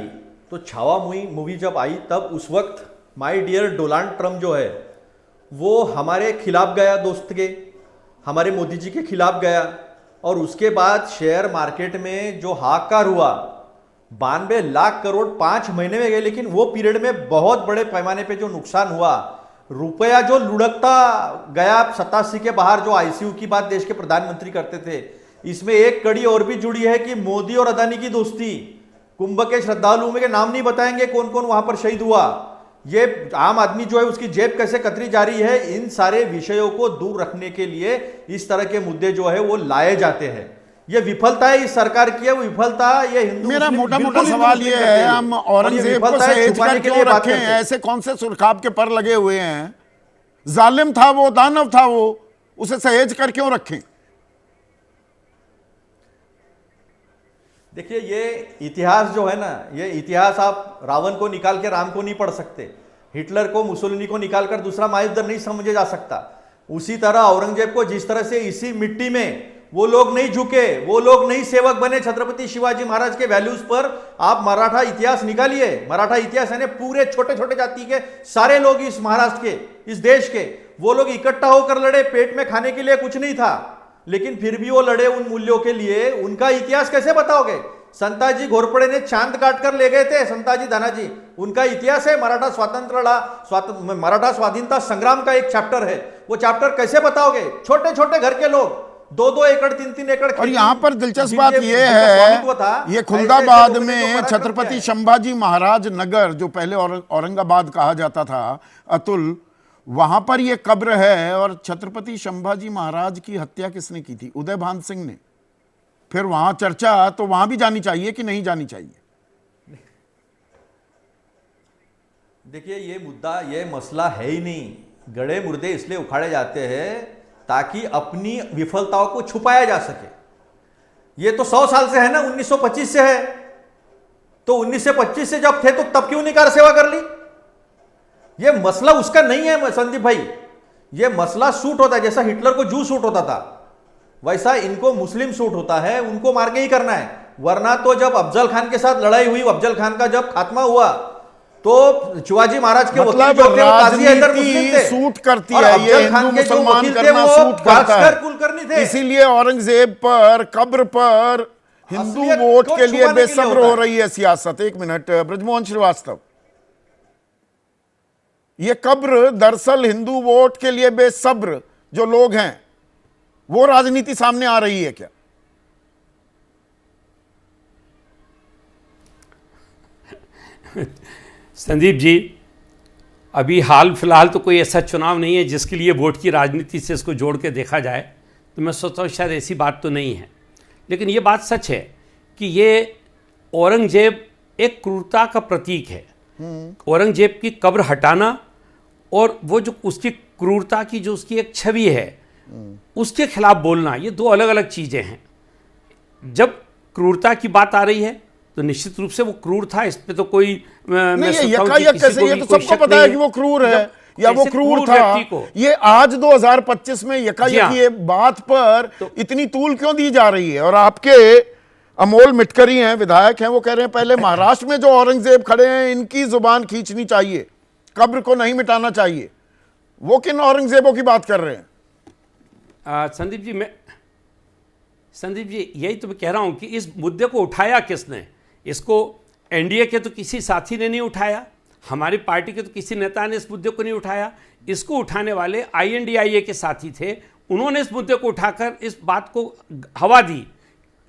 तो छावा मूवी जब आई तब उस वक्त माय डियर डोनाल्ड ट्रम्प जो है वो हमारे खिलाफ गया, दोस्त के, हमारे मोदी जी के खिलाफ गया, और उसके बाद शेयर मार्केट में जो हाहाकार हुआ, 92 लाख करोड़ 5 महीने में गए। लेकिन वो पीरियड में बहुत बड़े पैमाने पे जो नुकसान हुआ, रुपया जो लुढ़कता गया 87 के बाहर, जो आईसीयू की बात देश के प्रधानमंत्री करते थे, इसमें एक कड़ी और भी जुड़ी है कि मोदी और अदानी की दोस्ती। कुंभ के श्रद्धालुओं के नाम नहीं बताएंगे कौन कौन वहां पर शहीद हुआ, ये आम आदमी जो है उसकी जेब कैसे कतरी जा रही है, इन सारे विषयों को दूर रखने के लिए इस तरह के मुद्दे जो है वो लाए जाते हैं। ये विफलता है इस सरकार की है, वो विफलता ये हिंदू। मेरा मोटा सवाल ये है, हम औरंगजेब को सहेज कर क्यों रखें? ऐसे कौन से सुरखाब के पर लगे हुए हैं? जालिम था वो, दानव था वो, उसे सहेज कर क्यों रखें? देखिए, ये इतिहास जो है ना, ये इतिहास आप रावण को निकाल के राम को नहीं पढ़ सकते, हिटलर को मुसोलिनी को निकालकर दूसरा महायुद्ध नहीं समझे जा सकता। उसी तरह औरंगजेब को जिस तरह से इसी मिट्टी में वो लोग नहीं झुके, वो लोग नहीं सेवक बने छत्रपति शिवाजी महाराज के वैल्यूज पर, आप मराठा इतिहास निकालिए। मराठा इतिहास यानी पूरे छोटे छोटे जाति के सारे लोग इस महाराष्ट्र के, इस देश के, वो लोग इकट्ठा होकर लड़े। पेट में खाने के लिए कुछ नहीं था, लेकिन फिर भी वो लड़े उन मूल्यों के लिए। उनका इतिहास कैसे बताओगे? संताजी घोरपड़े ने चांद काट कर ले गए थे, संताजी दानाजी, उनका इतिहास है। मराठा मराठा स्वाधीनता संग्राम का एक चैप्टर है, वो चैप्टर कैसे बताओगे? छोटे छोटे घर के लोग, 2-2 एकड़ 3-3 एकड़ और यहाँ पर दिलचस्प बात जिनके- ये जिनका स्वामित्व था, है, ये ऐसे खुलदाबाद लोगों ने जो में खड़ा कर छत्रपति दिया है। संभाजी महाराज नगर, जो पहले औरंगाबाद कहा जाता था, अतुल, वहां पर ये कब्र है। और छत्रपति संभाजी महाराज की हत्या किसने की थी? उदय भान सिंह ने। फिर वहां चर्चा तो वहां भी जानी चाहिए कि नहीं जानी चाहिए? देखिए, ये मुद्दा, ये मसला है ही नहीं। गड़े मुर्दे इसलिए उखाड़े जाते हैं ताकि अपनी विफलताओं को छुपाया जा सके। ये तो 100 साल से है ना, 1925 से है। तो 1925 से जब थे तो तब क्यों नहीं कार सेवा कर ली? ये मसला उसका नहीं है संदीप भाई। ये मसला सूट होता है, जैसा हिटलर को जू सूट होता था, वैसा इनको मुस्लिम सूट होता है। उनको मार के ही करना है। वरना तो जब अफजल खान के साथ लड़ाई हुई, अफजल खान का जब खात्मा हुआ, तो शिवाजी महाराज के वकील मतलब जो थे वो काजी हैदर मुस्लिम थे। सूट करती और है, अफजल ये खान हिंदू के जो मुसलमान वकील थे करना वो सूट करता भास्कर कुलकर्णी है। थे। इसीलिए औरंगजेब पर, कब्र पर हिंदू असलियत वोट को के लिए छुपाने के लिए बेसब्र होता हो है। रही है सियासत। एक मिनट, ब्रजमोहन श्रीवास्तव, ये कब्र दरअसल हिंदू वोट के लिए बेसब्र जो लोग हैं, वो राजनीति सामने आ रही है क्या? संदीप जी, अभी हाल फिलहाल तो कोई ऐसा चुनाव नहीं है जिसके लिए वोट की राजनीति से इसको जोड़ के देखा जाए, तो मैं सोचता हूँ शायद ऐसी बात तो नहीं है। लेकिन ये बात सच है कि ये औरंगजेब एक क्रूरता का प्रतीक है। औरंगजेब की कब्र हटाना और वो जो उसकी क्रूरता की जो उसकी एक छवि है, उसके खिलाफ बोलना, ये दो अलग अलग चीज़ें हैं। जब क्रूरता की बात आ रही है तो निश्चित रूप से वो क्रूर था, इस पे तो कोई नहीं, ये यकायक कैसे? ये तो सबको पता है कि वो क्रूर है या वो क्रूर था। ये आज 2025 में यकायक ये बात पर इतनी तूल क्यों दी जा रही है? और आपके अमोल मिटकरी हैं, विधायक हैं, वो कह रहे हैं पहले महाराष्ट्र में जो औरंगजेब खड़े हैं इनकी जुबान खींचनी चाहिए, कब्र को नहीं मिटाना चाहिए। वो किन औरंगजेबों की बात कर रहे हैं? संदीप जी यही तो मैं कह रहा हूं कि इस मुद्दे को उठाया किसने? इसको एनडीए के तो किसी साथी ने नहीं उठाया, हमारी पार्टी के तो किसी नेता ने इस मुद्दे को नहीं उठाया। इसको उठाने वाले आईएनडीआईए के साथी थे, उन्होंने इस मुद्दे को उठाकर इस बात को हवा दी,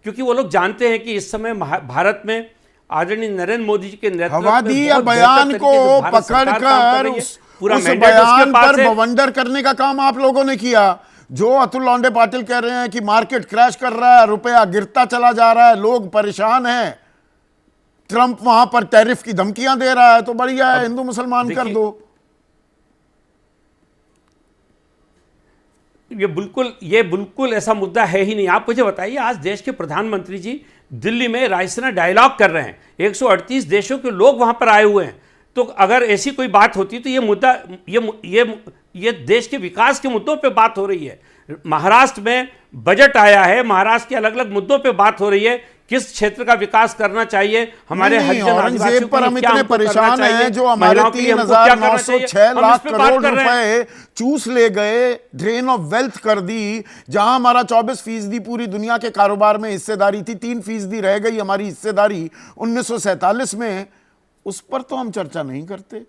क्योंकि वो लोग जानते हैं कि इस समय भारत में आदरणीय नरेंद्र मोदी जी के नेतृत्व में हवा दी या बयान को पकड़कर उस बयान पर बवंडर करने का काम आप लोगों ने किया। जो अतुल लौंडे पाटिल कह रहे हैं कि मार्केट क्रैश कर रहा है, रुपया गिरता चला जा रहा है, लोग परेशान हैं, ट्रंप वहां पर टैरिफ की धमकियां दे रहा है, तो बढ़िया है, हिंदू मुसलमान कर दो। ये बिल्कुल ऐसा मुद्दा है ही नहीं। आप मुझे बताइए, आज देश के प्रधानमंत्री जी दिल्ली में रायसीना डायलॉग कर रहे हैं, 138 देशों के लोग वहां पर आए हुए हैं। तो अगर ऐसी कोई बात होती तो ये मुद्दा, ये देश के विकास के मुद्दों पे बात हो रही है। महाराष्ट्र में बजट आया है, महाराष्ट्र के अलग अलग मुद्दों पे बात हो रही है, किस क्षेत्र का विकास करना चाहिए, हमारे औरंगजेब पर हम इतने परेशान हैं जो हमारे 3,906 लाख करोड़ रुपए चूस ले गए, ड्रेन ऑफ वेल्थ कर दी। जहां हमारा 24% पूरी दुनिया के कारोबार में हिस्सेदारी थी, 3% रह गई हमारी हिस्सेदारी 1947 में। उस पर तो हम चर्चा नहीं करते,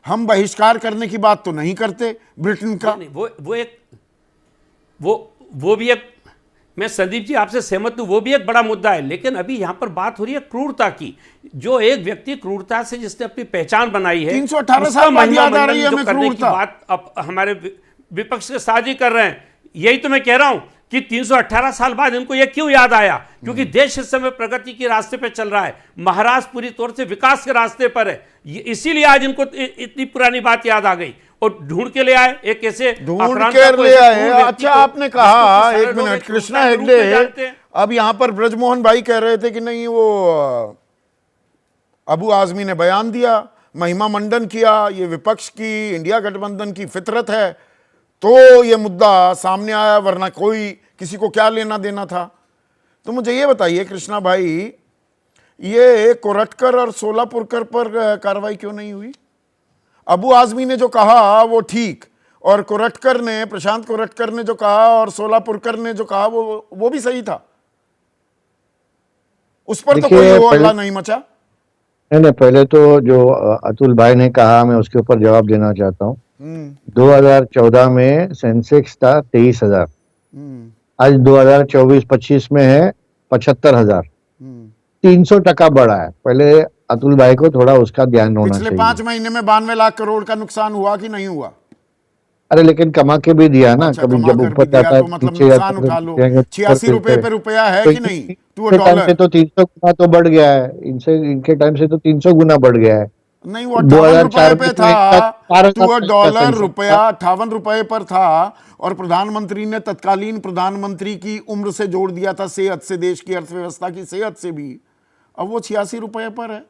हम बहिष्कार करने की बात तो नहीं करते ब्रिटेन का। वो भी एक, मैं संदीप जी आपसे सहमत हूं, वो भी एक बड़ा मुद्दा है। लेकिन अभी यहां पर बात हो रही है क्रूरता की। जो एक व्यक्ति क्रूरता से जिसने अपनी पहचान बनाई है, 318 साल बाद याद आ रही है हमें क्रूरता। बात अब हमारे विपक्ष के साथ ही कर रहे हैं। यही तो मैं कह रहा हूं कि 318 साल बाद इनको यह क्यों याद आया? क्योंकि देश इस समय प्रगति के रास्ते पर चल रहा है, महाराष्ट्र पूरी तौर से विकास के रास्ते पर है, इसीलिए आज इनको इतनी पुरानी बात याद आ गई और ढूंढ के ले आए एक ऐसे ढूंढ के ले आए। अच्छा, आपने कहा, एक मिनट, कृष्णा हेगड़े, अब यहां पर ब्रजमोहन भाई कह रहे थे कि नहीं, वो अबू आजमी ने बयान दिया, महिमा मंडन किया, ये विपक्ष की, इंडिया गठबंधन की फितरत है, तो ये मुद्दा सामने आया, वरना कोई किसी को क्या लेना देना था। तो मुझे ये बताइए कृष्णा भाई, ये कोरटकर और सोलापुरकर पर कार्रवाई क्यों नहीं हुई? अबू आजमी ने जो कहा वो ठीक, और कोरटकर ने, प्रशांत कोरटकर ने जो कहा और सोलापुरकर ने जो कहा वो भी सही था। उस पर तो कोई हल्ला नहीं मचा। नहीं, पहले तो जो अतुल भाई ने कहा, मैं उसके ऊपर जवाब देना चाहता हूँ। 2014 में सेंसेक्स था 23,000, आज 2024-25 में है 75,000, 300% बढ़ा है। पहले अतुल भाई को थोड़ा उसका ध्यान होना पिछले चाहिए। 5 महीने में 92 लाख करोड़ का नुकसान हुआ कि नहीं हुआ? अरे लेकिन कमा के भी दिया ना, अच्छा, कभी कमा जब कर ऊपर भी दिया जाता है तो मतलब नीचे नुकसान जाता है, उठा लो। जाएंगे, 86 रुपए पे रुपया है तो कि नहीं, टू अ इनके टाइम से डॉलर? तो 300 गुना तो बढ़ गया है, इनके टाइम से तो 300 गुना बढ़ गया है। नहीं, वो 58 रुपए 2004 पे में तो था, एक साथ 4,000 टू अ का डॉलर सेंसेक्स रुपया था। 58 रुपए पर था, और प्रधानमंत्री ने तत्कालीन प्रधानमंत्री की उम्र से जोड़ दिया था, सेहत से, देश की अर्थव्यवस्था की सेहत से भी। अब वो 86 रुपए पर है,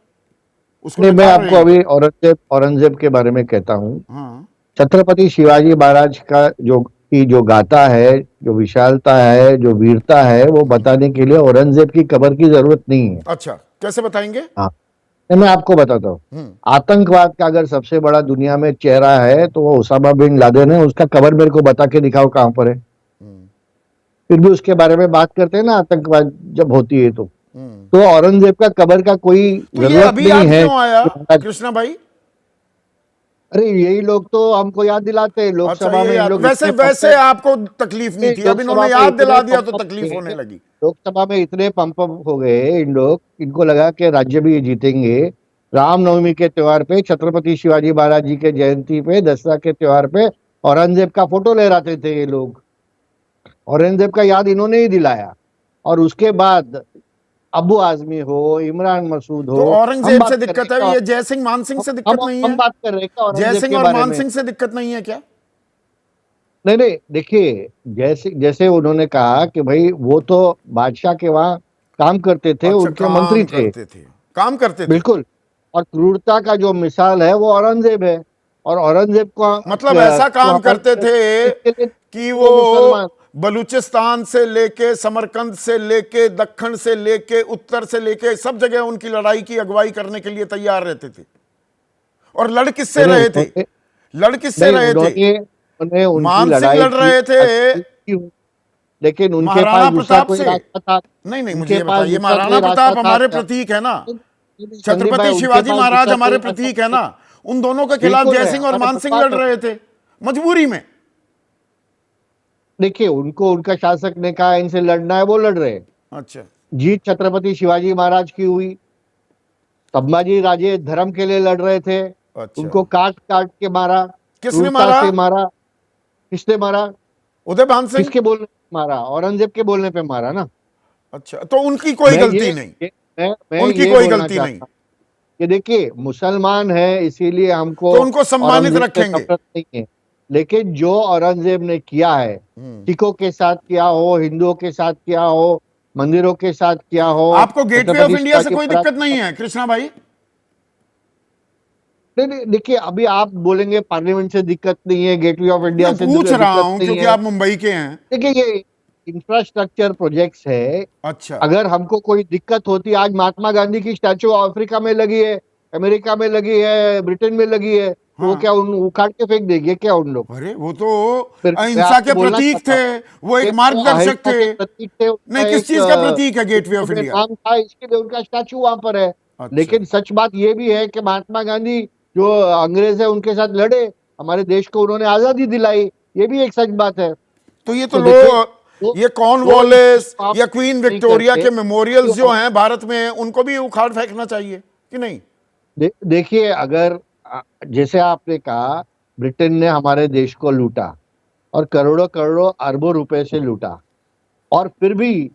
उसको नहीं, मैं नकार रहे आपको हैं। अभी औरंगजेब के बारे में कहता हूँ। हाँ, छत्रपति शिवाजी महाराज का जो गाथा है, जो विशालता है, जो वीरता है, वो बताने के लिए औरंगजेब की कब्र की जरूरत नहीं है। अच्छा, कैसे बताएंगे? हाँ, नहीं, मैं आपको बताता हूँ। आतंकवाद का अगर सबसे बड़ा दुनिया में चेहरा है तो वो उसामा बिन लादेन है। उसका कब्र मेरे को बता के दिखाओ कहां पर है। फिर भी उसके बारे में बात करते हैं ना, आतंकवाद जब होती है तो औरंगजेब का कब्र का कोई तो ये जरूरत अभी नहीं याद है। क्यों आया कृष्णा भाई? अरे यही लोग तो हमको याद दिलाते हैं। अच्छा, लोकसभा ये में इन याद, लोग वैसे इतने वैसे आपको तकलीफ नहीं थी, अब इन्होंने याद दिला दिया तो तकलीफ होने लगी। लोकसभा में इतने पंप अप हो गए इन लोग, इनको लगा कि राज्य भी जीतेंगे। रामनवमी के त्योहार पे, छत्रपति शिवाजी महाराज जी के जयंती पे, दसरा के त्योहार पे औरंगजेब का फोटो लहराते थे ये लोग। औरंगजेब का याद इन्होंने ही दिलाया। और उसके बाद अबू आजमी हो, इमरान मसूद हो, तो हम औरंगजेब बात से कर दिक्कत रहे है, हैं। ये जय सिंह मान सिंह से दिक्कत नहीं हम है? बात कर रहे हैं जय औरंगजेब सिंह के और बारे मान में। सिंह से दिक्कत नहीं है क्या? नहीं नहीं, देखिए, जैसे जैसे उन्होंने कहा कि भाई वो तो बादशाह के वहां काम करते थे, अच्छा, उनके मंत्री थे, काम करते थे। बिल्कुल। और क्रूरता का जो मिसाल है वो औरंगजेब है। और औरंगजेब को मतलब ऐसा तो काम करते हमारे थे इसके लिए कि वो मुसलमान। वो बलूचिस्तान से लेके, समरकंद से लेके, दक्षिण से लेके, उत्तर से लेके, सब जगह उनकी लड़ाई की अगुवाई करने के लिए तैयार रहते थे। और लड़ किससे नहीं, रहे थे? लड़ किससे नहीं, रहे थे? उन्होंने उनकी मान सिंह लड़ाई लड़ रहे थे लेकिन उनके महाराणा पास दूसरा प्रताप कोई से। रास्ता था। नहीं नहीं, मुझे उनके ये पास बताइए, दूसरा महाराणा कोई रास्ता प्रताप था हमारे क्या? प्रतीक है ना, संदीप भाई, छत्रपति उनके शिवाजी पास महाराज दूसरा हमारे कोई रास्ता प्रतीक है नहीं। ना। उन दोनों के खिलाफ बिल्कुल जय है, सिंह और हमारे मान सिंह लड़ रहे थे मजबूरी में। देखिए, उनको उनका शासक ने कहा इनसे लड़ना है, वो लड़ रहे। अच्छा, जीत छत्रपति शिवाजी महाराज की हुई। संभाजी राजे धर्म के लिए लड़ रहे थे। अच्छा। उनको काट काट के मारा, किसने क्रूरता मारा? से मारा। किसने मारा? उदय भान सिंह। किसके बोलने पे मारा? औरंगजेब के बोलने पे मारा ना। अच्छा, तो उनकी कोई गलती नहीं? मैं उनकी ये कोई बोलना गलती नहीं? चाहता हूं कि देखिए, मुसलमान है इसीलिए हमको तो उनको सम्मानित औरंगजेब पे रखेंगे। नफरत नहीं है। लेकिन जो औरंगजेब ने किया है, सिखों के साथ किया हो, हिंदुओं के साथ किया हो, मंदिरों के साथ किया हो, आपको गेटवे ऑफ छत्रपति इंडिया से शिवाजी कोई महाराज दिक्कत नहीं है कृष्णा भाई? नहीं, देखिए, अभी आप बोलेंगे पार्लियामेंट से दिक्कत नहीं है, गेटवे ऑफ इंडिया मैं से पूछ रहा दिक्कत हूं नहीं क्योंकि है। आप मुंबई के हैं। देखिए, ये इंफ्रास्ट्रक्चर प्रोजेक्ट्स है। अच्छा, अगर हमको कोई दिक्कत होती, आज महात्मा गांधी की स्टैचू अफ्रीका में लगी है, अमेरिका में लगी है, ब्रिटेन में लगी है, तो वो क्या उन उखाड़ के फेंक देंगे क्या उन लोग? अरे वो तो फिर मैं अहिंसा आपको के बोलना प्रतीक चाहता थे, हूं वो एक कि मार्गदर्शक अहिंसा थे। के प्रतीक थे। उनका नहीं, किस एक, चीज का प्रतीक है गेटवे ऑफ उनमें इंडिया? नाम था, इसके लिए उनका स्टैचू वहां पर है। अच्छा। लेकिन सच बात ये भी है कि महात्मा गांधी जो अंग्रेज है उनके साथ लड़े, हमारे देश को उन्होंने आजादी दिलाई, ये भी एक सच बात है। तो ये तो देखिए, ये कॉर्नवालिस या क्वीन विक्टोरिया के मेमोरियल्स जो हैं भारत में, उनको भी उखाड़ फेंकना चाहिए कि नहीं? देखिए, अगर जैसे आपने कहा, ब्रिटेन ने हमारे देश को लूटा और करोड़ों करोड़ों अरबों रुपए से लूटा, और फिर भी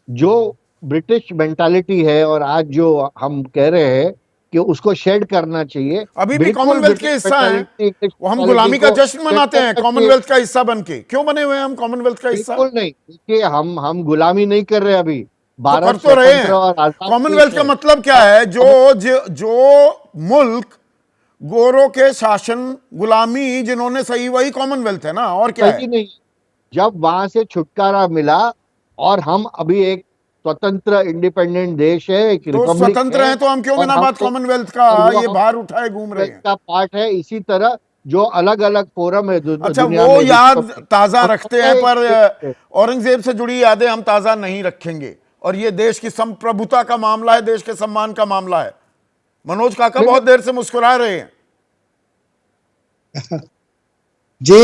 जो ब्रिटिश मेंटालिटी है और आज जो हम कह रहे हैं कि उसको शेड करना चाहिए, अभी भी बिल्कुल कॉमनवेल्थ के ब्रिटिश हिस्सा हैं। mentality, वो हम mentality गुलामी का को जश्न शेड मनाते हैं करना चाहिए। कॉमनवेल्थ का हिस्सा बन के। क्यों बने हुए हैं हम कॉमनवेल्थ का हिस्सा? बिल्कुल नहीं। देखिए, हम गुलामी नहीं कर रहे अभी। तो भारत कर तो रहे स्वतंत्र और हैं। आजाद कॉमनवेल्थ देश का है। मतलब क्या है? जो मुल्क गोरों के शासन, गुलामी जिन्होंने सही, वही कॉमनवेल्थ है ना, और क्या सही है? नहीं। जब वहां से छुटकारा मिला और हम अभी एक स्वतंत्र इंडिपेंडेंट देश है, एक तो रिपब्लिक स्वतंत्र है, हैं तो हम क्यों और बिना हम बात तो कॉमनवेल्थ का और वो ये हम बाहर उठाए घूम रहे हैं? का पार्ट है। इसी तरह जो अलग अलग फोरम है अच्छा, दुनिया वो में, याद विश्व में, ताजा हम रखते हैं, पर सबसे- औरंगजेब से जुड़ी यादें हम ताजा नहीं रखेंगे। और ये देश की संप्रभुता का मामला है, देश के सम्मान का मामला है। मनोज काका बहुत देर से मुस्कुरा रहे हैं। जी,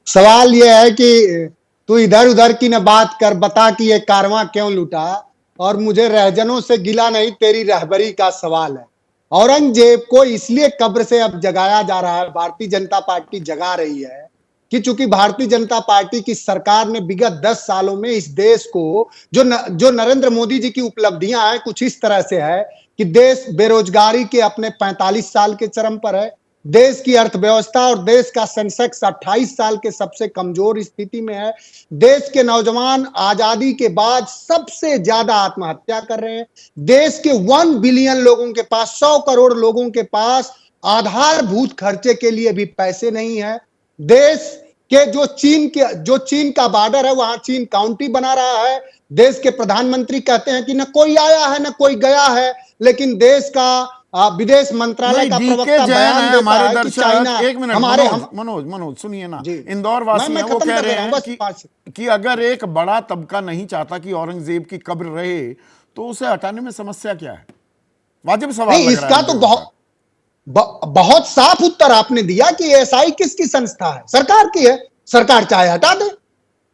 सवाल यह है कि तू इधर उधर की न बात कर, बता कि ये कारवां क्यों लूटा, और मुझे रहजनों से गिला नहीं, तेरी रहबरी का सवाल है। औरंगजेब को इसलिए कब्र से अब जगाया जा रहा है, भारतीय जनता पार्टी जगा रही है, कि चूंकि भारतीय जनता पार्टी की सरकार ने विगत 10 सालों में इस देश को जो नरेंद्र मोदी जी की उपलब्धियां हैं कुछ इस तरह से है कि देश बेरोजगारी के अपने 45 साल के चरम पर है, देश की अर्थव्यवस्था और देश का सेंसेक्स 28 साल के सबसे कमजोर स्थिति में है, देश के नौजवान आजादी के बाद सबसे ज्यादा आत्महत्या कर रहे हैं, देश के 1 बिलियन लोगों के पास, 100 करोड़ लोगों के पास आधारभूत खर्चे के लिए भी पैसे नहीं है, देश के जो चीन का बॉर्डर है वहां चीन काउंटी बना रहा है, देश के प्रधानमंत्री कहते हैं कि न कोई आया है न कोई गया है, लेकिन देश का विदेश मंत्रालय का प्रवक्ता बयान देता है कि चाइना एक मिनट हमारे मनोज सुनिए ना, जी। इंदौर वासी हैं, वो कह रहे हैं हैं कि अगर एक बड़ा तबका नहीं चाहता कि औरंगजेब की कब्र रहे तो उसे हटाने में समस्या क्या है? वाजिब सवाल नहीं, लग रहा इसका है तो बहुत साफ उत्तर आपने दिया कि एएसआई किसकी संस्था है, सरकार की है, सरकार चाहे हटा दे।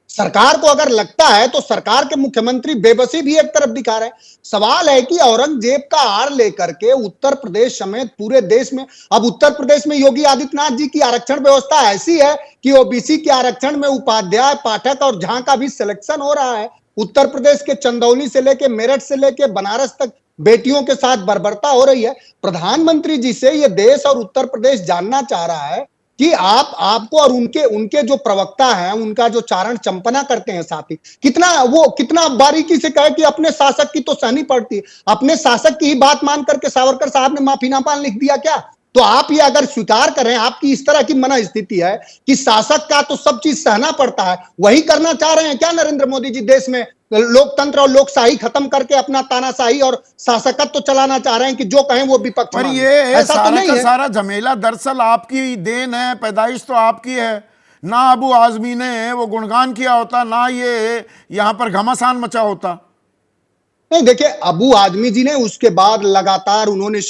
सरकार को अगर लगता है तो सरकार के मुख्यमंत्री बेबसी भी एक तरफ दिखा रहे हैं। सवाल है कि औरंगजेब का आड़ लेकर के उत्तर प्रदेश समेत पूरे देश में, अब उत्तर प्रदेश में योगी आदित्यनाथ जी की आरक्षण व्यवस्था ऐसी है कि ओबीसी के आरक्षण में उपाध्याय, पाठक और झां का भी सिलेक्शन हो रहा है। उत्तर प्रदेश के चंदौली से लेके मेरठ से लेके बनारस तक बेटियों के साथ बर्बरता हो रही है। प्रधानमंत्री जी से ये देश और उत्तर प्रदेश जानना चाह रहा है कि आपको और उनके जो प्रवक्ता हैं उनका जो चारण चंपना करते हैं साथी, कितना बारीकी से कहे कि अपने शासक की तो सहनी पड़ती है। अपने शासक की ही बात मान करके सावरकर साहब ने माफीनामा लिख दिया क्या? तो आप ये अगर स्वीकार करें, आपकी इस तरह की मन स्थिति है कि शासक का तो सब चीज सहना पड़ता है, वही करना चाह रहे हैं क्या नरेंद्र मोदी जी? देश में लोकतंत्र और लोकशाही खत्म करके अपना तानाशाही और शासकत्व तो चलाना चाह रहे हैं कि जो कहें वो विपक्ष पर माने। ये ऐसा तो सारा नहीं का है। सारा झमेला दरअसल आपकी देन है, पैदाइश तो आपकी है ना। अबू आजमी ने वो गुणगान किया होता ना, ये यहां पर घमासान मचा होता। नहीं, देखिए, अबू आजमी जी ने उसके बाद लगातार उन्होंने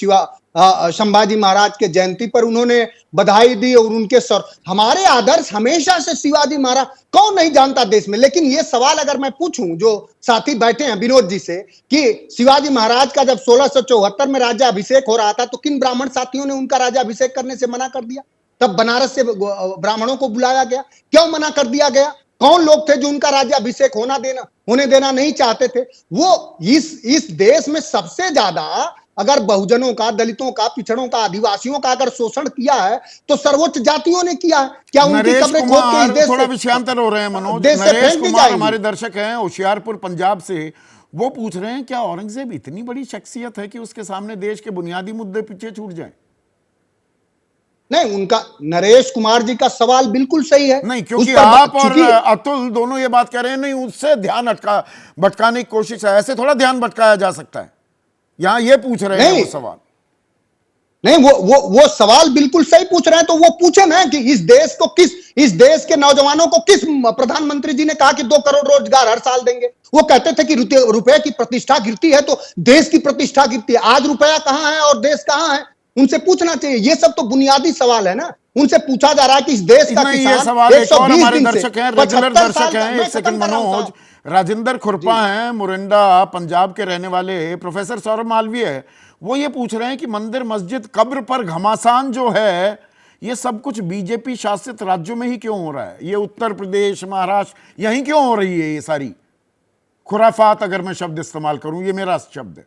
संभाजी महाराज के जयंती पर उन्होंने बधाई दी और उनके हमारे आदर्श हमेशा से शिवाजी महाराज कौन नहीं जानता देश में। लेकिन ये सवाल अगर मैं पूछूं जो साथी बैठे हैं विनोद जी से कि शिवाजी महाराज का जब 1674 में राज्याभिषेक हो रहा था तो किन ब्राह्मण साथियों ने उनका राज्याभिषेक करने से मना कर दिया? तब बनारस से ब्राह्मणों को बुलाया गया, क्यों मना कर दिया गया? कौन लोग थे जो उनका राज्याभिषेक होने देना नहीं चाहते थे? वो इस देश में सबसे ज्यादा अगर बहुजनों का, दलितों का, पिछड़ों का, आदिवासियों का अगर शोषण किया है तो सर्वोच्च जातियों ने किया है। क्या उनकी कब्रें खोद के इस देश थोड़ा से विषयांतर हो रहे हैं मनोज। देश से नरेश फेंक दी कुमार जाएगी? हमारे दर्शक हैं होशियारपुर पंजाब से, वो पूछ रहे हैं क्या औरंगजेब इतनी बड़ी शख्सियत है कि उसके सामने देश के बुनियादी मुद्दे पीछे छूट जाए? नहीं, उनका नरेश कुमार जी का सवाल बिल्कुल सही है। नहीं, क्योंकि आप और अतुल दोनों ये बात कह रहे हैं नहीं उससे ध्यान भटकाने की कोशिश है। ऐसे थोड़ा ध्यान भटकाया जा सकता है। यहां ये पूछ रहे हैं वो सवाल। नहीं, वो सवाल बिल्कुल सही पूछ रहे हैं, तो वो पूछे ना कि इस देश के नौजवानों को किस प्रधानमंत्री जी ने कहा कि 2 करोड़ रोजगार हर साल देंगे? वो कहते थे कि रुपए की प्रतिष्ठा गिरती है तो देश की प्रतिष्ठा गिरती है। आज रुपया कहां है और देश कहां है? उनसे पूछना चाहिए। ये सब तो बुनियादी सवाल है ना। उनसे पूछा जा रहा है कि इस देश का किसान ये सवाल एक और हमारे दर्शक हैं, रेगुलर 75 दर्शक हैं, एक सेकंड मनोज, राजेंद्र खुरपा हैं, मोरिंडा पंजाब के रहने वाले, प्रोफेसर सौरभ मालवीय है, वो ये पूछ रहे हैं कि मंदिर, मस्जिद, कब्र पर घमासान जो है ये सब कुछ बीजेपी शासित राज्यों में ही क्यों हो रहा है? ये उत्तर प्रदेश, महाराष्ट्र, यहीं क्यों हो रही है ये सारी खुराफात? अगर मैं शब्द इस्तेमाल करूं, ये मेरा शब्द है।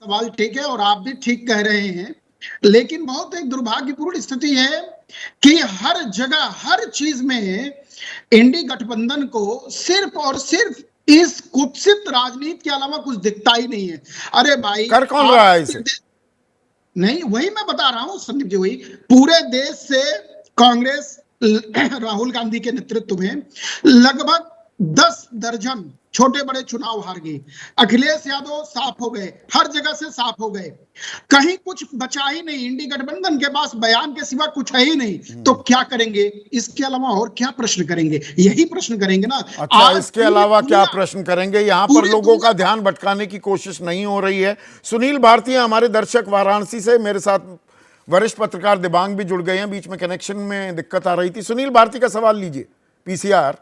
सवाल ठीक है और आप भी ठीक कह रहे हैं, लेकिन बहुत एक दुर्भाग्यपूर्ण स्थिति है कि हर जगह हर चीज में इंडी गठबंधन को सिर्फ और सिर्फ इस कुत्सित राजनीति के अलावा कुछ दिखता ही नहीं है। अरे भाई, कर कौन रहा है इसे? नहीं, वही मैं बता रहा हूं संदीप जी। वही पूरे देश से कांग्रेस राहुल गांधी के नेतृत्व में लगभग 10 दर्जन छोटे बड़े चुनाव हार गई। अखिलेश यादव साफ हो गए, हर जगह से साफ हो गए, कहीं कुछ बचा ही नहीं। इंडी गठबंधन के पास बयान के सिवा कुछ है ही नहीं। तो क्या करेंगे? इसके अलावा और क्या प्रश्न करेंगे? यही प्रश्न करेंगे ना। अच्छा, इसके अलावा क्या प्रश्न करेंगे? यहां पर लोगों का ध्यान भटकाने की कोशिश नहीं हो रही है। सुनील भारती हमारे दर्शक वाराणसी से मेरे साथ वरिष्ठ पत्रकार दिबांग भी जुड़ गए हैं, बीच में कनेक्शन में दिक्कत आ रही थी। सुनील भारती का सवाल लीजिए, पीसीआर।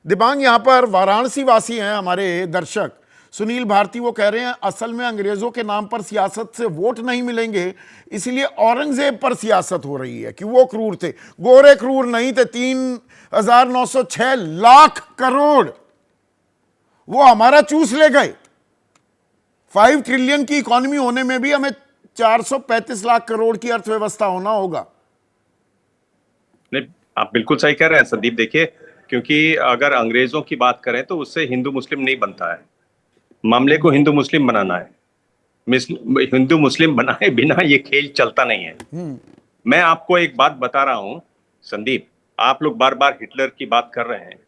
दिबांग यहाँ पर वाराणसी वासी हैं हमारे दर्शक। सुनील भारती वो कह रहे हैं असल में अंग्रेजों के नाम पर सियासत से वोट नहीं मिलेंगे, इसलिए औरंगजेब पर सियासत हो रही है कि वो क्रूर थे। गोरे क्रूर नहीं थे, 3,906 लाख करोड़ वो हमारा चूस ले गए। 5 ट्रिलियन की इकोनॉमी होने में भी हमें 435 लाख करोड़ की अर्थव्यवस्था होना होगा। नहीं, आप बिल्कुल सही कह रहे हैं संदीप। देखिए, क्योंकि अगर अंग्रेजों की बात करें तो उससे हिंदू मुस्लिम नहीं बनता है, मामले को हिंदू मुस्लिम बनाना है। हिंदू मुस्लिम बनाए बिना ये खेल चलता नहीं है। मैं आपको एक बात बता रहा हूं संदीप, आप लोग बार बार हिटलर की बात कर रहे हैं।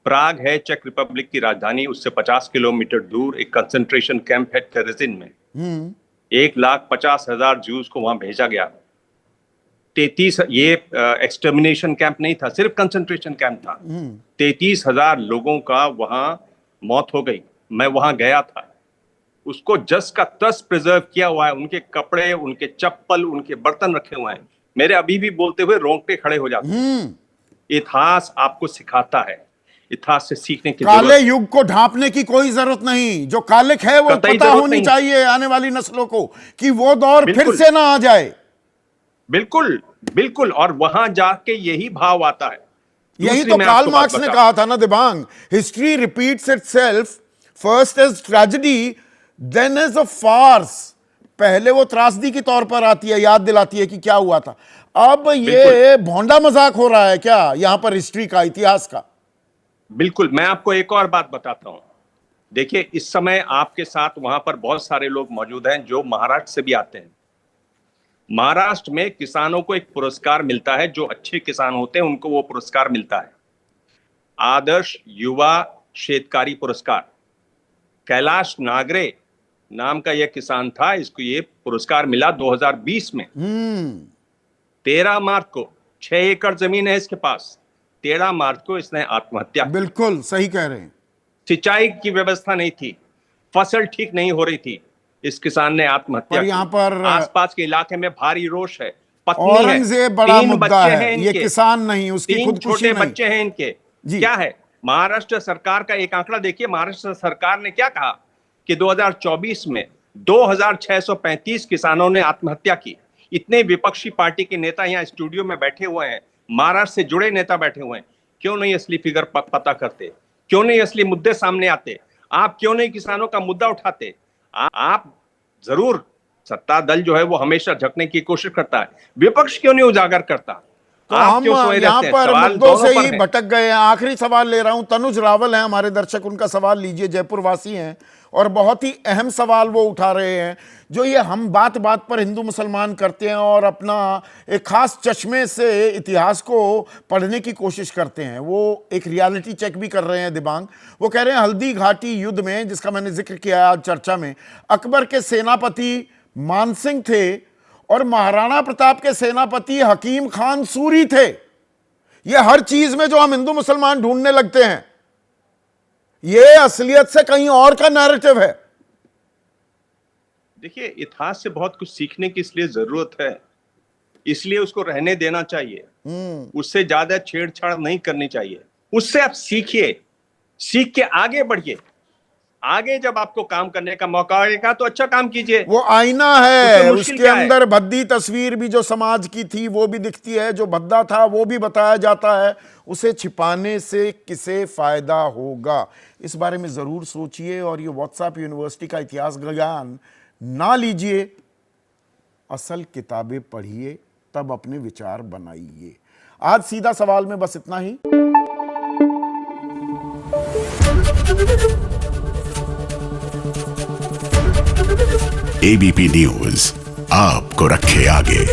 प्राग है चेक रिपब्लिक की राजधानी, उससे 50 किलोमीटर दूर एक कंसंट्रेशन कैंप है टेरेजिन में। 1,50,000 जूस को वहां भेजा गया। 33 ये एक्सटर्मिनेशन कैंप नहीं था, सिर्फ कंसंट्रेशन कैंप था। 33,000 लोगों का वहां मौत हो गई। मैं वहां गया था, उसको जस का तस प्रिजर्व किया हुआ है। उनके कपड़े, उनके चप्पल, उनके बर्तन रखे हुए हैं। मेरे अभी भी बोलते हुए रोंगटे खड़े हो जाते हैं। इतिहास आपको सिखाता है, इतिहास से सीखने की काले युग को ढांपने की कोई जरूरत नहीं। जो कालिक है वो पता होनी चाहिए आने वाली नस्लों को कि वो दौर फिर से ना आ जाए। बिल्कुल बिल्कुल, और वहां जाके यही भाव आता है। यही तो कार्ल मार्क्स ने कहा था ना Dibang, history repeats itself, first as tragedy then as a farce. पहले वो त्रासदी के तौर पर आती है, याद दिलाती है कि क्या हुआ था। अब ये भोंडा मजाक हो रहा है क्या यहां पर हिस्ट्री का, इतिहास का? बिल्कुल। मैं आपको एक और बात बताता हूं। देखिए, इस समय आपके साथ वहां पर बहुत सारे लोग मौजूद हैं जो महाराष्ट्र से भी आते हैं। महाराष्ट्र में किसानों को एक पुरस्कार मिलता है, जो अच्छे किसान होते हैं उनको वो पुरस्कार मिलता है, आदर्श युवा शेतकारी पुरस्कार। कैलाश नागरे नाम का यह किसान था, इसको ये पुरस्कार मिला 2020 में। 13 मार्च को, 6 एकड़ जमीन है इसके पास, 13 मार्च को इसने आत्महत्या। बिल्कुल सही कह रहे हैं। सिंचाई की व्यवस्था नहीं थी, फसल ठीक नहीं हो रही थी, इस किसान ने आत्महत्या की। यहाँ पर आसपास के इलाके में भारी रोष है, पत्नी औरंगजेब बड़ा मुद्दा है, ये इनके, किसान नहीं, उसकी 3 खुदकुशी छोटे नहीं। बच्चे हैं इनके। क्या है, महाराष्ट्र सरकार का एक आंकड़ा देखिए। महाराष्ट्र सरकार ने क्या कहा कि 2024 में 2,635 किसानों ने आत्महत्या की। इतने विपक्षी पार्टी के नेता यहाँ स्टूडियो में बैठे हुए हैं, महाराष्ट्र से जुड़े नेता बैठे हुए हैं। क्यों नहीं असली फिगर पता करते? क्यों नहीं असली मुद्दे सामने आते? आप क्यों नहीं किसानों का मुद्दा उठाते? आप जरूर, सत्ता दल जो है वो हमेशा झकने की कोशिश करता है, विपक्ष क्यों नहीं उजागर करता? तो हम यहाँ पर मुद्दों से ही भटक गए हैं। आखिरी सवाल ले रहा हूं, तनुज रावल हैं हमारे दर्शक, उनका सवाल लीजिए। जयपुर वासी हैं और बहुत ही अहम सवाल वो उठा रहे हैं, जो ये हम बात बात पर हिंदू मुसलमान करते हैं और अपना एक खास चश्मे से इतिहास को पढ़ने की कोशिश करते हैं। वो एक रियलिटी चेक भी कर रहे हैं दिबांग। वो कह रहे हैं हल्दी घाटी युद्ध में, जिसका मैंने जिक्र किया आज चर्चा में, अकबर के सेनापति मानसिंह थे और महाराणा प्रताप के सेनापति हकीम खान सूरी थे। ये हर चीज में जो हम हिंदू मुसलमान ढूंढने लगते हैं, ये असलियत से कहीं और का नैरेटिव है। देखिए, इतिहास से बहुत कुछ सीखने की इसलिए जरूरत है, इसलिए उसको रहने देना चाहिए। उससे ज्यादा छेड़छाड़ नहीं करनी चाहिए। उससे आप सीखिए, सीख के आगे बढ़िए। आगे जब आपको काम करने का मौका आएगा तो अच्छा काम कीजिए। वो आईना है, उसके अंदर भद्दी तस्वीर भी जो समाज की थी वो भी दिखती है, जो भद्दा था वो भी बताया जाता है। उसे छिपाने से किसे फायदा होगा, इस बारे में जरूर सोचिए। और ये व्हाट्सएप यूनिवर्सिटी का इतिहास ज्ञान ना लीजिए, असल किताबें पढ़िए, तब अपने विचार बनाइए। आज सीधा सवाल में बस इतना ही। एबीपी न्यूज आपको रखे आगे।